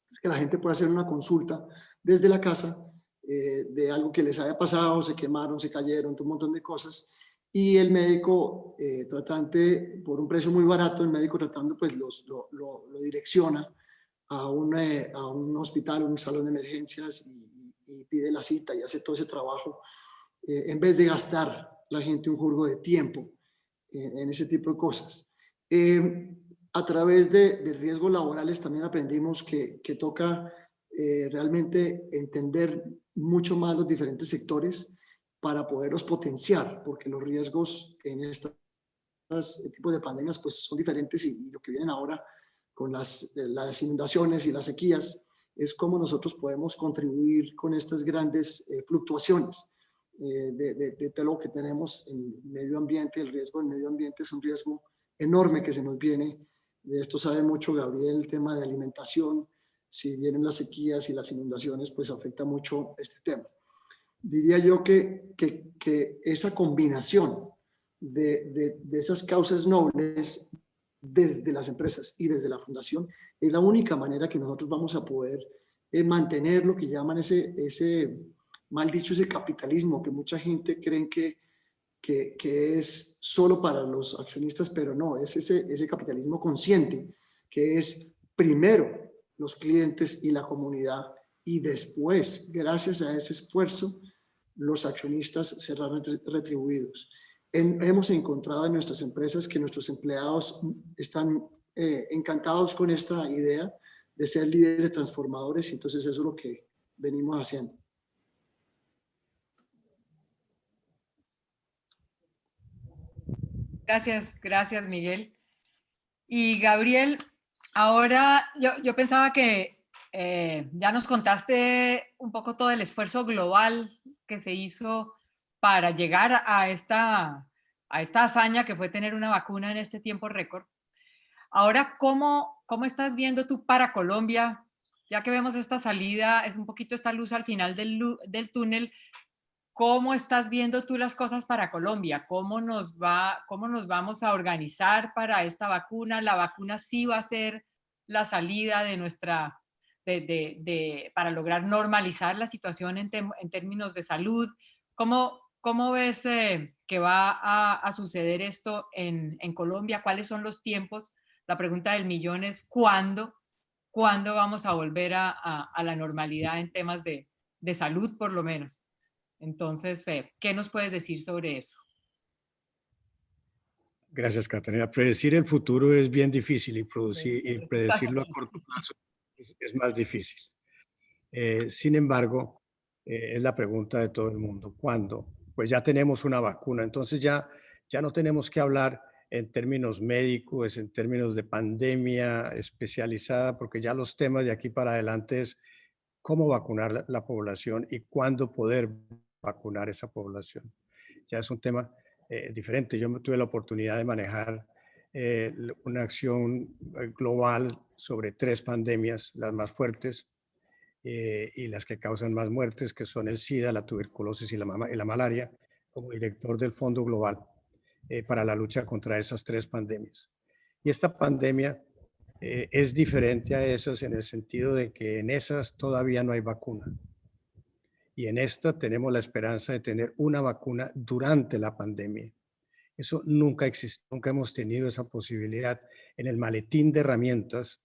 es que la gente puede hacer una consulta desde la casa de algo que les haya pasado, se quemaron, se cayeron, un montón de cosas. Y el médico tratante, por un precio muy barato, el médico tratando pues lo direcciona a un hospital, un salón de emergencias y pide la cita y hace todo ese trabajo en vez de gastar la gente un jurgo de tiempo en ese tipo de cosas. A través de riesgos laborales también aprendimos que toca realmente entender mucho más los diferentes sectores para poderlos potenciar, porque los riesgos en estos tipos de pandemias pues son diferentes y lo que vienen ahora con las inundaciones y las sequías es cómo nosotros podemos contribuir con estas grandes fluctuaciones de todo lo que tenemos en el medio ambiente. El riesgo del medio ambiente es un riesgo enorme que se nos viene. De esto sabe mucho Gabriel, el tema de alimentación. Si vienen las sequías y las inundaciones, pues afecta mucho este tema. Diría yo que esa combinación de esas causas nobles desde las empresas y desde la fundación es la única manera que nosotros vamos a poder mantener lo que llaman ese mal dicho, ese capitalismo que mucha gente cree que es solo para los accionistas, pero no, es ese capitalismo consciente que es primero los clientes y la comunidad y después, gracias a ese esfuerzo, los accionistas serán retribuidos. Hemos encontrado en nuestras empresas que nuestros empleados están encantados con esta idea de ser líderes transformadores, y entonces eso es lo que venimos haciendo. Gracias Miguel. Y Gabriel, ahora yo pensaba que ya nos contaste un poco todo el esfuerzo global que se hizo para llegar a esta hazaña que fue tener una vacuna en este tiempo récord. Ahora, ¿cómo estás viendo tú para Colombia? Ya que vemos esta salida, es un poquito esta luz al final del túnel, ¿cómo estás viendo tú las cosas para Colombia? ¿Cómo nos vamos a organizar para esta vacuna? ¿La vacuna sí va a ser la salida de nuestra, para lograr normalizar la situación en términos de salud? ¿Cómo ves que va a suceder esto en Colombia? ¿Cuáles son los tiempos? La pregunta del millón es ¿cuándo vamos a volver a la normalidad en temas de salud, por lo menos? Entonces, ¿qué nos puedes decir sobre eso? Gracias, Catarina. Predecir el futuro es bien difícil y predecirlo a corto plazo es más difícil. Sin embargo, es la pregunta de todo el mundo. ¿Cuándo? Pues ya tenemos una vacuna, entonces ya no tenemos que hablar en términos médicos, en términos de pandemia especializada, porque ya los temas de aquí para adelante es cómo vacunar la población y cuándo poder vacunar esa población. Ya es un tema diferente. Yo tuve la oportunidad de manejar una acción global sobre 3 pandemias, las más fuertes y las que causan más muertes, que son el SIDA, la tuberculosis y la malaria, como director del Fondo Global para la lucha contra esas 3 pandemias. Y esta pandemia es diferente a esas en el sentido de que en esas todavía no hay vacuna. Y en esta tenemos la esperanza de tener una vacuna durante la pandemia. Eso nunca existe, nunca hemos tenido esa posibilidad. En el maletín de herramientas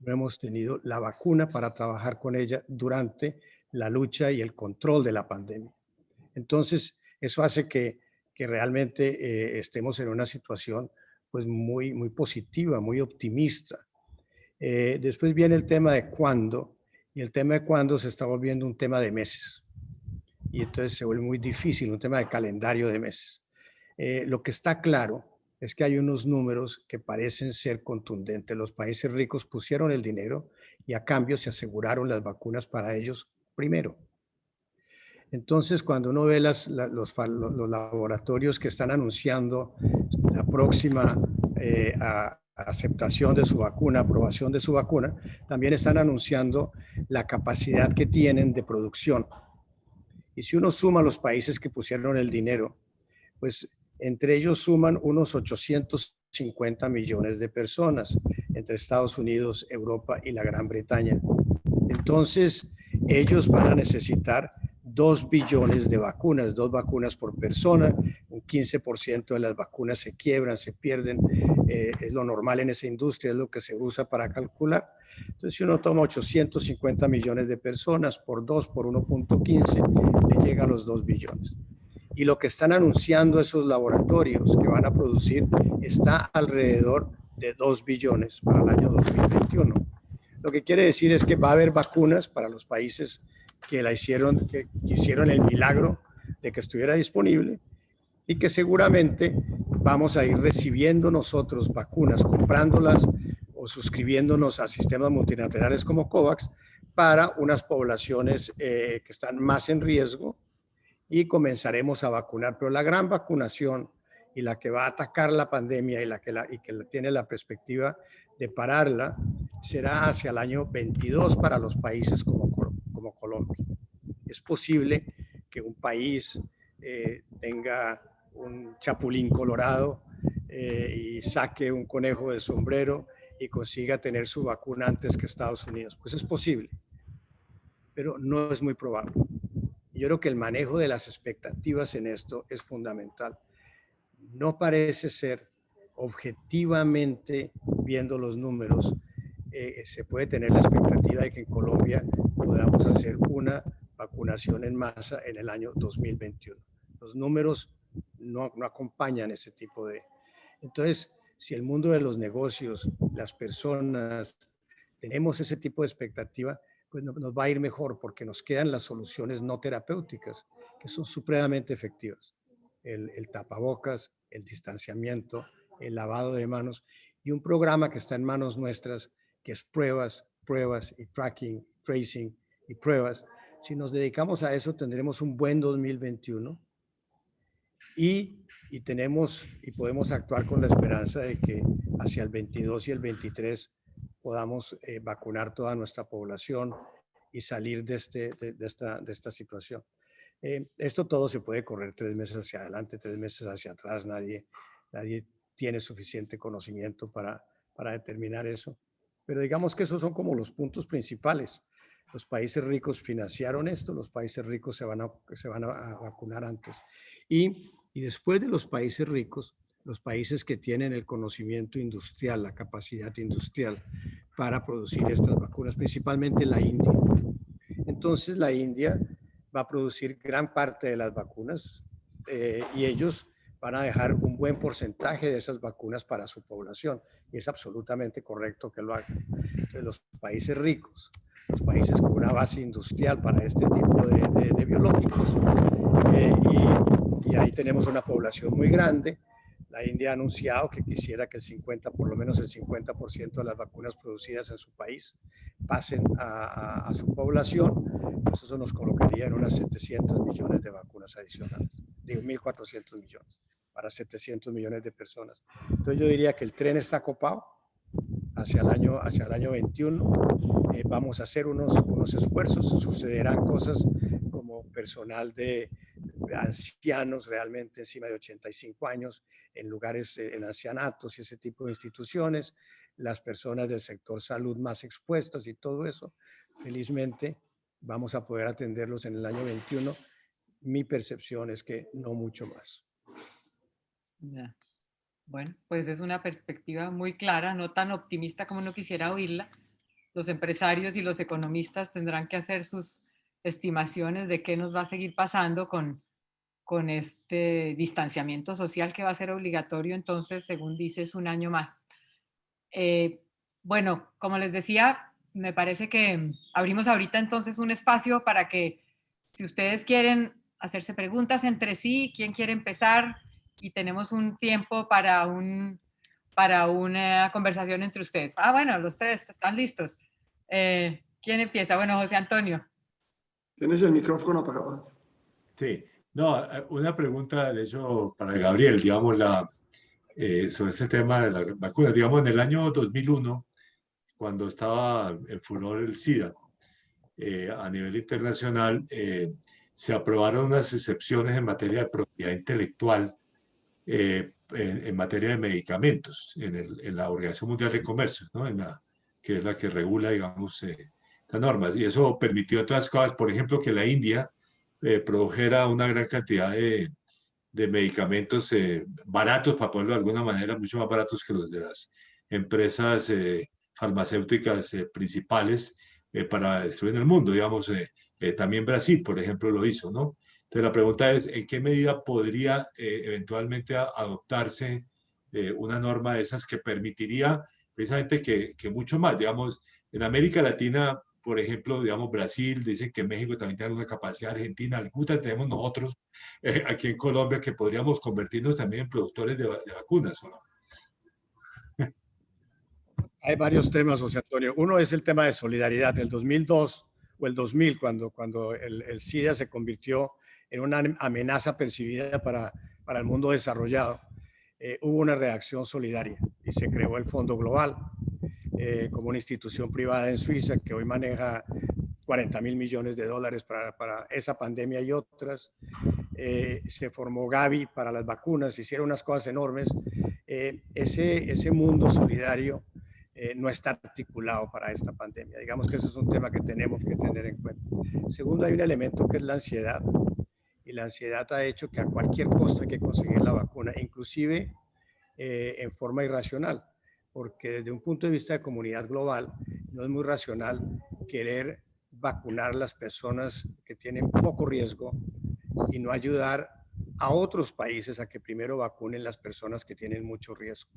no hemos tenido la vacuna para trabajar con ella durante la lucha y el control de la pandemia. Entonces, eso hace que realmente estemos en una situación pues muy positiva, muy optimista. Después viene el tema de cuándo, y el tema de cuándo se está volviendo un tema de meses. Y entonces se vuelve muy difícil, un tema de calendario de meses. Lo que está claro es que hay unos números que parecen ser contundentes. Los países ricos pusieron el dinero y a cambio se aseguraron las vacunas para ellos primero. Entonces, cuando uno ve los laboratorios que están anunciando la próxima aceptación de su vacuna, aprobación de su vacuna, también están anunciando la capacidad que tienen de producción. Y si uno suma los países que pusieron el dinero, pues entre ellos suman unos 850 millones de personas, entre Estados Unidos, Europa y la Gran Bretaña. Entonces, ellos van a necesitar 2 billones de vacunas, 2 vacunas por persona. Un 15% de las vacunas se quiebran, se pierden. Es lo normal en esa industria, es lo que se usa para calcular. Entonces, si uno toma 850 millones de personas por 2, por 1.15, le llega a los 2 billones. Y lo que están anunciando esos laboratorios que van a producir está alrededor de 2 billones para el año 2021. Lo que quiere decir es que va a haber vacunas para los países que hicieron el milagro de que estuviera disponible y que seguramente vamos a ir recibiendo nosotros vacunas, comprándolas o suscribiéndonos a sistemas multilaterales como COVAX para unas poblaciones que están más en riesgo y comenzaremos a vacunar. Pero la gran vacunación y la que va a atacar la pandemia y que tiene la perspectiva de pararla será hacia el año 22 para los países como Colombia. Es posible que un país tenga un chapulín colorado y saque un conejo de sombrero y consiga tener su vacuna antes que Estados Unidos. Pues es posible, pero no es muy probable. Yo creo que el manejo de las expectativas en esto es fundamental. No parece ser objetivamente, viendo los números, se puede tener la expectativa de que en Colombia podamos hacer una vacunación en masa en el año 2021. Los números no acompañan ese tipo de... Entonces, si el mundo de los negocios, las personas, tenemos ese tipo de expectativa, pues nos va a ir mejor porque nos quedan las soluciones no terapéuticas, que son supremamente efectivas. El tapabocas, el distanciamiento, el lavado de manos y un programa que está en manos nuestras, que es pruebas y tracking, tracing y pruebas. Si nos dedicamos a eso, tendremos un buen 2021 y podemos actuar con la esperanza de que hacia el 22 y el 23 podamos vacunar toda nuestra población y salir de esta situación. Esto todo se puede correr 3 meses hacia adelante, 3 meses hacia atrás. Nadie tiene suficiente conocimiento para determinar eso. Pero digamos que esos son como los puntos principales. Los países ricos financiaron esto, los países ricos se van a vacunar antes. Y después de los países ricos, los países que tienen el conocimiento industrial, la capacidad industrial para producir estas vacunas, principalmente la India. Entonces la India va a producir gran parte de las vacunas y ellos van a dejar un buen porcentaje de esas vacunas para su población. Y es absolutamente correcto que lo hagan. Entonces, los países ricos, los países con una base industrial para este tipo de biológicos, y ahí tenemos una población muy grande. La India ha anunciado que quisiera que por lo menos el 50% de las vacunas producidas en su país pasen a su población. Eso nos colocaría en unas 700 millones de vacunas adicionales, de 1.400 millones para 700 millones de personas. Entonces yo diría que el tren está copado hacia el año 21. Vamos a hacer unos esfuerzos, sucederán cosas como personal de ancianos realmente encima de 85 años en lugares, en ancianatos y ese tipo de instituciones, las personas del sector salud más expuestas y todo eso. Felizmente vamos a poder atenderlos en el año 21. Mi percepción es que no mucho más. Ya. Bueno, pues es una perspectiva muy clara, no tan optimista como uno quisiera oírla. Los empresarios y los economistas tendrán que hacer sus estimaciones de qué nos va a seguir pasando con este distanciamiento social que va a ser obligatorio, entonces, según dices, un año más. Bueno, como les decía, me parece que abrimos ahorita entonces un espacio para que, si ustedes quieren hacerse preguntas entre sí, quién quiere empezar, y tenemos un tiempo para una conversación entre ustedes. Ah, bueno, los tres están listos. ¿Quién empieza? Bueno, José Antonio. Tienes el micrófono apagado. Sí, no, una pregunta de hecho para Gabriel, digamos, sobre este tema de las vacunas. Digamos, en el año 2001, cuando estaba en furor el SIDA, a nivel internacional, se aprobaron unas excepciones en materia de propiedad intelectual, en materia de medicamentos, en la Organización Mundial de Comercio, ¿no? Que es la que regula, digamos, estas normas. Y eso permitió otras cosas, por ejemplo, que la India produjera una gran cantidad de medicamentos baratos, para ponerlo de alguna manera, mucho más baratos que los de las empresas farmacéuticas principales para destruir el mundo. Digamos, también Brasil, por ejemplo, lo hizo, ¿no? Entonces la pregunta es, ¿en qué medida podría eventualmente adoptarse una norma de esas que permitiría precisamente que mucho más, digamos, en América Latina, por ejemplo, digamos, Brasil, dicen que México también tiene alguna capacidad, Argentina, alguna tenemos nosotros aquí en Colombia, que podríamos convertirnos también en productores de vacunas, ¿o no? Hay varios temas, José Antonio. Uno es el tema de solidaridad. En el 2002 o el 2000, cuando el SIDA se convirtió en una amenaza percibida para el mundo desarrollado, hubo una reacción solidaria y se creó el Fondo Global como una institución privada en Suiza que hoy maneja 40.000 millones de dólares para esa pandemia y otras. Se formó Gavi para las vacunas, se hicieron unas cosas enormes. Ese mundo solidario no está articulado para esta pandemia. Digamos que ese es un tema que tenemos que tener en cuenta. Segundo, hay un elemento que es la ansiedad. Y la ansiedad ha hecho que a cualquier costo hay que conseguir la vacuna, inclusive en forma irracional, porque desde un punto de vista de comunidad global no es muy racional querer vacunar a las personas que tienen poco riesgo y no ayudar a otros países a que primero vacunen las personas que tienen mucho riesgo.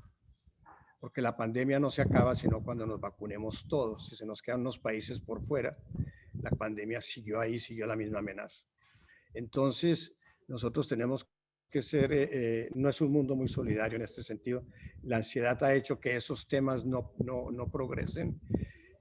Porque la pandemia no se acaba sino cuando nos vacunemos todos. Si se nos quedan unos países por fuera, la pandemia siguió ahí, siguió la misma amenaza. Entonces, nosotros tenemos que ser, no es un mundo muy solidario en este sentido. La ansiedad ha hecho que esos temas no progresen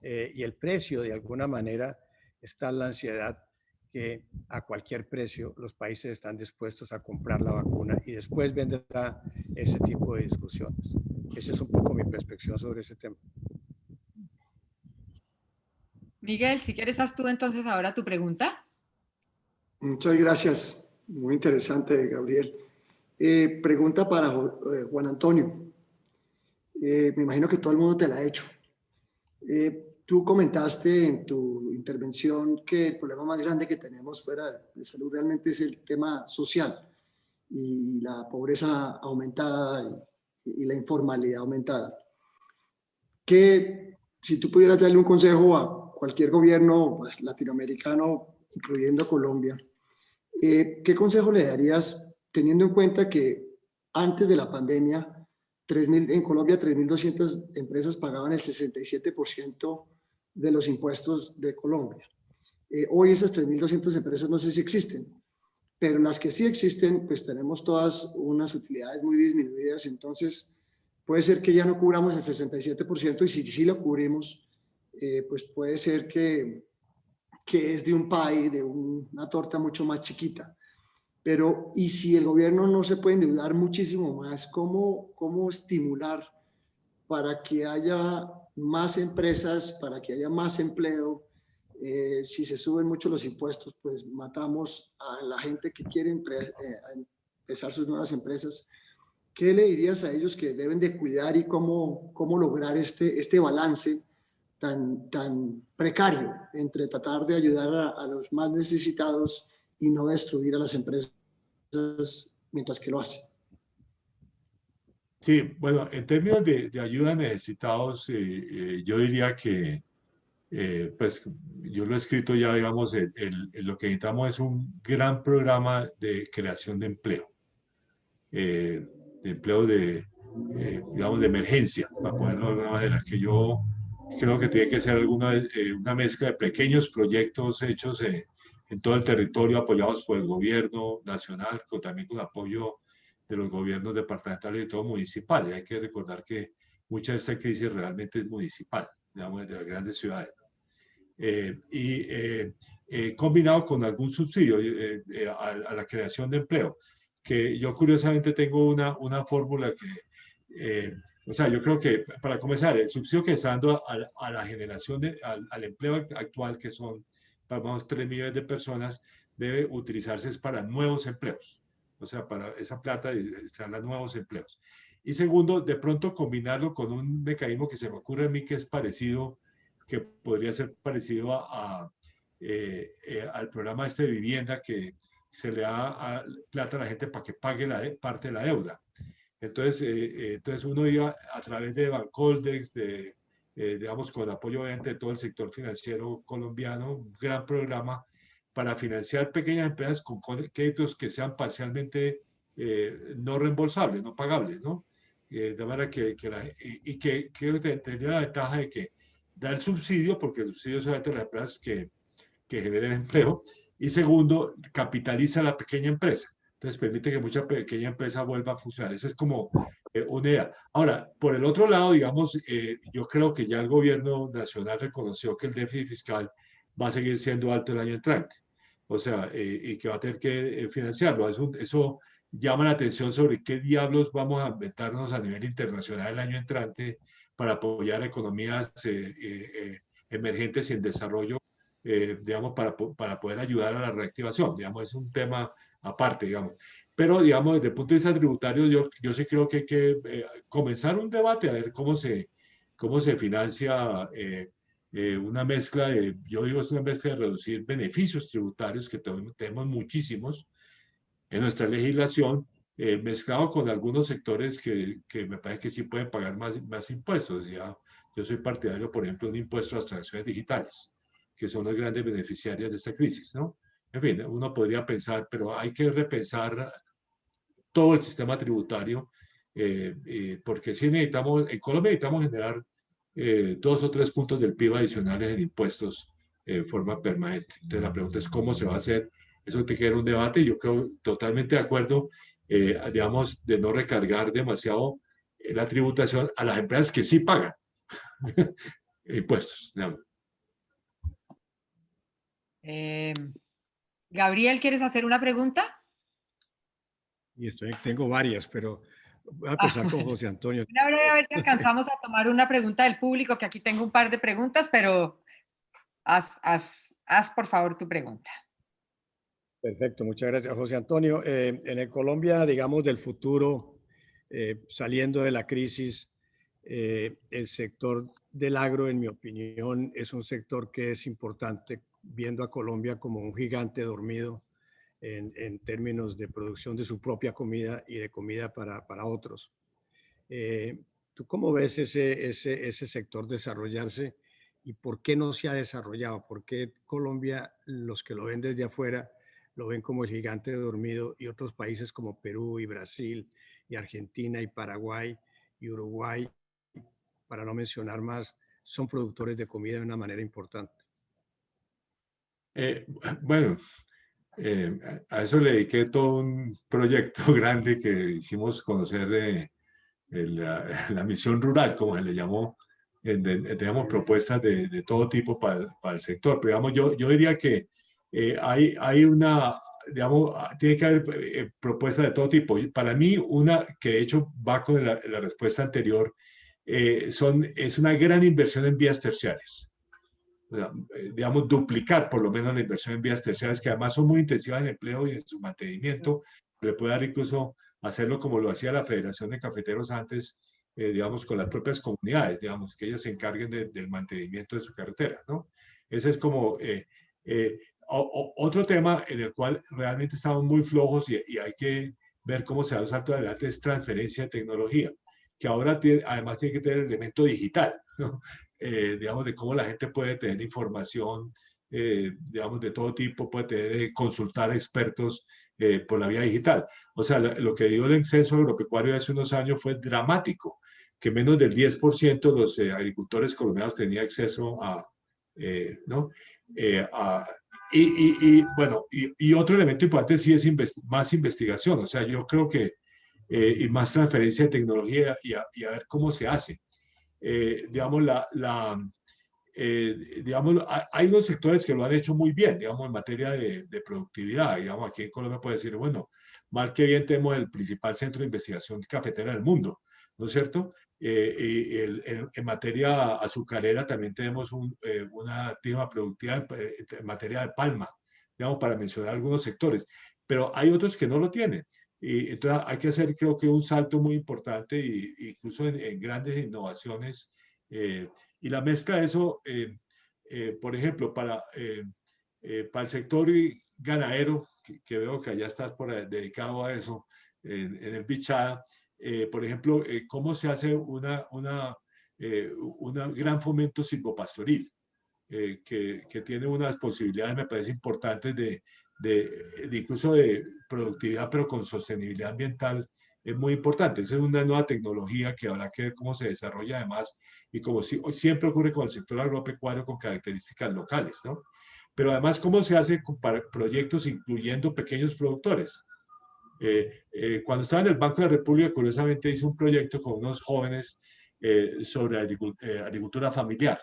y el precio, de alguna manera, está en la ansiedad que a cualquier precio los países están dispuestos a comprar la vacuna y después vendrá ese tipo de discusiones. Esa es un poco mi perspectiva sobre ese tema. Miguel, si quieres, haz tú entonces ahora tu pregunta. Muchas gracias. Muy interesante, Gabriel. Pregunta para Juan Antonio. Me imagino que todo el mundo te la ha hecho. Tú comentaste en tu intervención que el problema más grande que tenemos fuera de salud realmente es el tema social y la pobreza aumentada y la informalidad aumentada. Que si tú pudieras darle un consejo a cualquier gobierno latinoamericano, incluyendo Colombia, ¿qué consejo le darías teniendo en cuenta que antes de la pandemia en Colombia 3.200 empresas pagaban el 67% de los impuestos de Colombia? Hoy esas 3.200 empresas no sé si existen, pero las que sí existen, pues tenemos todas unas utilidades muy disminuidas, entonces puede ser que ya no cubramos el 67% y si sí lo cubrimos, pues puede ser que es de un pie, de una torta mucho más chiquita. Pero, y si el gobierno no se puede endeudar muchísimo más, ¿cómo estimular para que haya más empresas, para que haya más empleo? Si se suben mucho los impuestos, pues matamos a la gente que quiere empezar sus nuevas empresas. ¿Qué le dirías a ellos que deben de cuidar y cómo lograr este balance tan precario entre tratar de ayudar a los más necesitados y no destruir a las empresas mientras que lo hacen? Sí, bueno, en términos de ayuda a necesitados, yo diría que, pues yo lo he escrito ya, digamos, lo que necesitamos es un gran programa de creación de empleo, digamos, de emergencia, para ponerlo de alguna manera, que yo creo que tiene que ser una mezcla de pequeños proyectos hechos en todo el territorio, apoyados por el gobierno nacional, también con apoyo de los gobiernos departamentales y todo municipales. Hay que recordar que mucha de esta crisis realmente es municipal, digamos, de las grandes ciudades. Combinado con algún subsidio a la creación de empleo, que yo curiosamente tengo una fórmula que, o sea, yo creo que para comenzar, el subsidio que está dando a la generación, al empleo actual, que son, vamos, 3 millones de personas, debe utilizarse para nuevos empleos. O sea, para esa plata están los nuevos empleos. Y segundo, de pronto combinarlo con un mecanismo que se me ocurre a mí que es parecido, que podría ser parecido al programa de vivienda, que se le da plata a la gente para que pague parte de la deuda. Entonces uno iba a través de Bancoldex, digamos, con apoyo obviamente de todo el sector financiero colombiano, un gran programa para financiar pequeñas empresas con créditos que sean parcialmente no reembolsables, no pagables, ¿no? De manera que creo que tendría la ventaja de que da el subsidio, porque el subsidio es solamente las empresas que generen empleo, y segundo, capitaliza la pequeña empresa. Entonces permite que mucha pequeña empresa vuelva a funcionar. Esa es como una idea. Ahora, por el otro lado, digamos, yo creo que ya el gobierno nacional reconoció que el déficit fiscal va a seguir siendo alto el año entrante. O sea, y que va a tener que financiarlo. Eso llama la atención sobre qué diablos vamos a inventarnos a nivel internacional el año entrante para apoyar economías emergentes y en desarrollo, digamos, para poder ayudar a la reactivación. Digamos, es un tema aparte, digamos. Pero, digamos, desde el punto de vista tributario, yo sí creo que hay que comenzar un debate a ver cómo se financia una mezcla yo digo, es una mezcla de reducir beneficios tributarios, que tenemos muchísimos en nuestra legislación, mezclado con algunos sectores que me parece que sí pueden pagar más impuestos. Yo soy partidario, por ejemplo, de un impuesto a las transacciones digitales, que son las grandes beneficiarias de esta crisis, ¿no? En fin, uno podría pensar, pero hay que repensar todo el sistema tributario, porque sí necesitamos, en Colombia necesitamos generar 2 o 3 puntos del PIB adicionales en impuestos en forma permanente. Entonces la pregunta es cómo se va a hacer. Eso te queda un debate, y yo creo totalmente de acuerdo, digamos, de no recargar demasiado la tributación a las empresas que sí pagan impuestos. Gabriel, ¿quieres hacer una pregunta? Y tengo varias, pero voy a empezar con José Antonio. A ver si alcanzamos a tomar una pregunta del público, que aquí tengo un par de preguntas, pero haz por favor tu pregunta. Perfecto, muchas gracias. José Antonio, en el Colombia, digamos, del futuro, saliendo de la crisis, el sector del agro, en mi opinión, es un sector que es importante, viendo a Colombia como un gigante dormido en términos de producción de su propia comida y de comida para otros. ¿Tú cómo ves ese sector desarrollarse y por qué no se ha desarrollado? ¿Por qué Colombia, los que lo ven desde afuera, lo ven como el gigante dormido, y otros países como Perú y Brasil y Argentina y Paraguay y Uruguay, para no mencionar más, son productores de comida de una manera importante? Bueno, a eso le dediqué todo un proyecto grande que hicimos conocer, la misión rural, como se le llamó, digamos, propuestas de todo tipo para el sector. Pero digamos, yo diría que hay una, digamos, tiene que haber propuestas de todo tipo. Para mí, una que de hecho va con la respuesta anterior, es una gran inversión en vías terciarias. Digamos, duplicar por lo menos la inversión en vías terciarias, que además son muy intensivas en empleo y en su mantenimiento. Le puede dar incluso hacerlo como lo hacía la Federación de Cafeteros antes, digamos, con las propias comunidades, digamos, que ellas se encarguen del mantenimiento de su carretera, ¿no? Ese es como otro tema en el cual realmente estamos muy flojos y hay que ver cómo se da un salto adelante, es transferencia de tecnología, que ahora además tiene que tener el elemento digital, ¿no? Digamos, de cómo la gente puede tener información, digamos, de todo tipo, puede tener, consultar expertos por la vía digital. O sea, lo que dio el censo agropecuario hace unos años fue dramático, que menos del 10% de los agricultores colombianos tenía acceso a, ¿no? Bueno, y otro elemento importante sí es más investigación. O sea, yo creo que y más transferencia de tecnología y a ver cómo se hace. Digamos, digamos, hay unos sectores que lo han hecho muy bien, digamos, en materia de productividad. Digamos, aquí en Colombia puede decir, bueno, mal que bien tenemos el principal centro de investigación cafetera del mundo, ¿no es cierto? En materia azucarera también tenemos una activa productiva en materia de palma, digamos, para mencionar algunos sectores, pero hay otros que no lo tienen. Y entonces hay que hacer, creo que, un salto muy importante, incluso en grandes innovaciones. Y la mezcla de eso, por ejemplo, para el sector ganadero, que veo que allá estás dedicado a eso, en el Bichada, por ejemplo, cómo se hace una gran fomento silvopastoril, que tiene unas posibilidades, me parece, importantes de incluso de productividad, pero con sostenibilidad ambiental, es muy importante. Esa es una nueva tecnología que habrá que ver cómo se desarrolla además, y como siempre ocurre con el sector agropecuario, con características locales, ¿no? Pero además, cómo se hace para proyectos incluyendo pequeños productores. Cuando estaba en el Banco de la República, curiosamente hice un proyecto con unos jóvenes sobre agricultura familiar.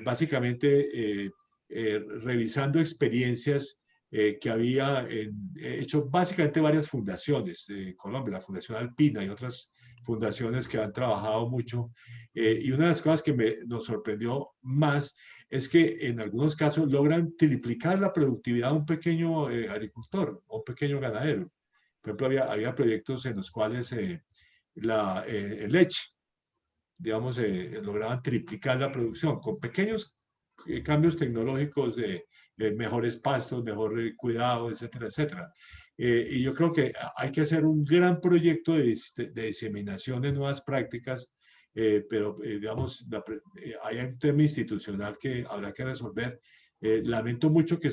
Básicamente revisando experiencias que había hecho básicamente varias fundaciones de Colombia, la Fundación Alpina y otras fundaciones que han trabajado mucho. Y una de las cosas que nos sorprendió más es que en algunos casos logran triplicar la productividad de un pequeño agricultor o un pequeño ganadero. Por ejemplo, había proyectos en los cuales leche, digamos, lograban triplicar la producción con pequeños cambios tecnológicos de mejores pastos, mejor cuidado, etcétera, etcétera. Y yo creo que hay que hacer un gran proyecto de diseminación de nuevas prácticas, pero digamos, hay un tema institucional que habrá que resolver. Lamento mucho que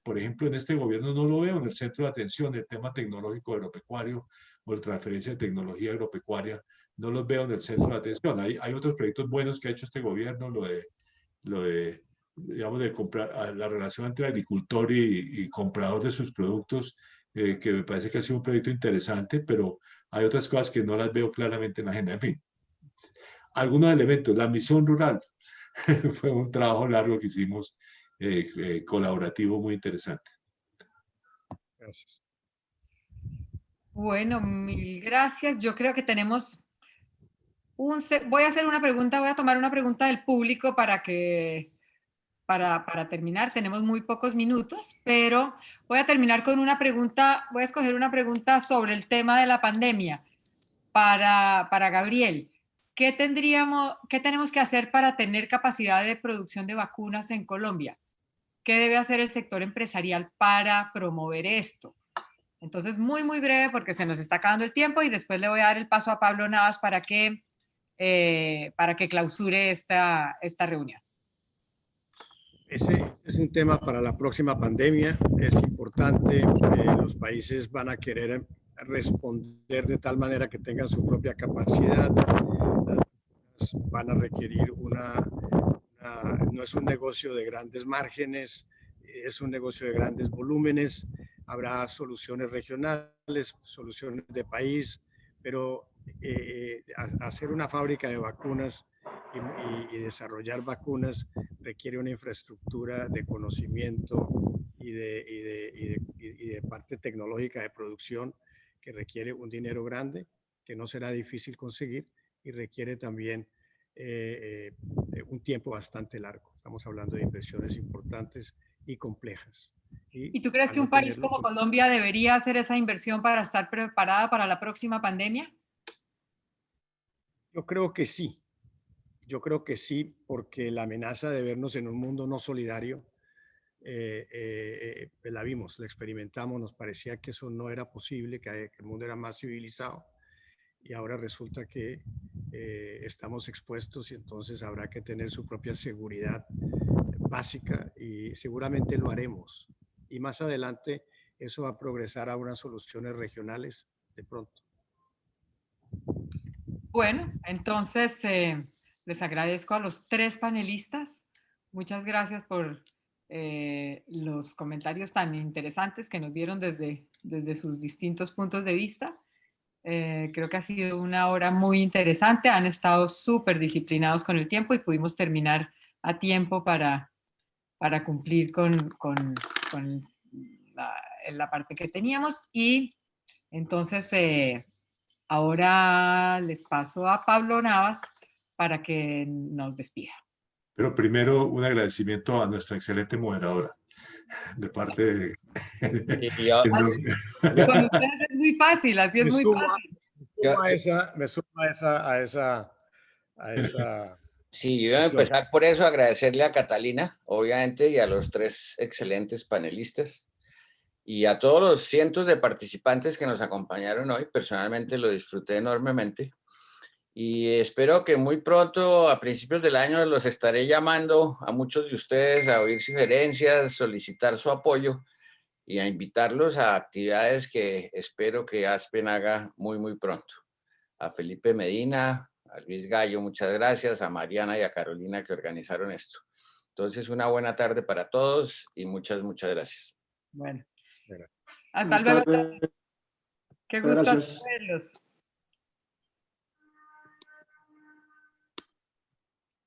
por ejemplo, en este gobierno no lo veo en el centro de atención, el tema tecnológico agropecuario o la transferencia de tecnología agropecuaria, no los veo en el centro de atención. Hay otros proyectos buenos que ha hecho este gobierno, lo de digamos, de comprar, la relación entre agricultor y comprador de sus productos, que me parece que ha sido un proyecto interesante, pero hay otras cosas que no las veo claramente en la agenda. En fin, algunos elementos. La misión rural fue un trabajo largo que hicimos, colaborativo, muy interesante. Gracias. Bueno, mil gracias. Yo creo que tenemos voy a hacer una pregunta, voy a tomar una pregunta del público para terminar. Tenemos muy pocos minutos, pero voy a terminar con una pregunta, voy a escoger una pregunta sobre el tema de la pandemia para Gabriel. ¿Qué tenemos que hacer para tener capacidad de producción de vacunas en Colombia? ¿Qué debe hacer el sector empresarial para promover esto? Entonces, muy, muy breve, porque se nos está acabando el tiempo, y después le voy a dar el paso a Pablo Navas para que clausure esta reunión. Ese es un tema para la próxima pandemia. Es importante, los países van a querer responder de tal manera que tengan su propia capacidad. Van a requerir no es un negocio de grandes márgenes, es un negocio de grandes volúmenes. Habrá soluciones regionales, soluciones de país, pero hacer una fábrica de vacunas y desarrollar vacunas requiere una infraestructura de conocimiento y de parte tecnológica de producción que requiere un dinero grande, que no será difícil conseguir, y requiere también un tiempo bastante largo. Estamos hablando de inversiones importantes y complejas. ¿Y tú crees que un país como Colombia debería hacer esa inversión para estar preparada para la próxima pandemia? Yo creo que sí. Yo creo que sí, porque la amenaza de vernos en un mundo no solidario, la vimos, la experimentamos, nos parecía que eso no era posible, que el mundo era más civilizado, y ahora resulta que estamos expuestos y entonces habrá que tener su propia seguridad básica y seguramente lo haremos. Y más adelante eso va a progresar a unas soluciones regionales de pronto. Bueno, entonces les agradezco a los 3 panelistas. Muchas gracias por los comentarios tan interesantes que nos dieron desde sus distintos puntos de vista. Creo que ha sido una hora muy interesante. Han estado súper disciplinados con el tiempo y pudimos terminar a tiempo para cumplir con la parte que teníamos. Y entonces ahora les paso a Pablo Navas para que nos despida. Pero primero un agradecimiento a nuestra excelente moderadora, de parte de... Con ustedes es muy fácil, así es muy fácil. Me sumo a esa Sí, yo voy a empezar por eso, agradecerle a Catalina, obviamente, y a los 3 excelentes panelistas, y a todos los cientos de participantes que nos acompañaron hoy. Personalmente lo disfruté enormemente, y espero que muy pronto, a principios del año, los estaré llamando a muchos de ustedes a oír sugerencias, solicitar su apoyo, y a invitarlos a actividades que espero que Aspen haga muy, muy pronto. A Felipe Medina, a Luis Gallo, muchas gracias, a Mariana y a Carolina que organizaron esto. Entonces, una buena tarde para todos y muchas, muchas gracias. Bueno, hasta luego. Qué gusto verlos.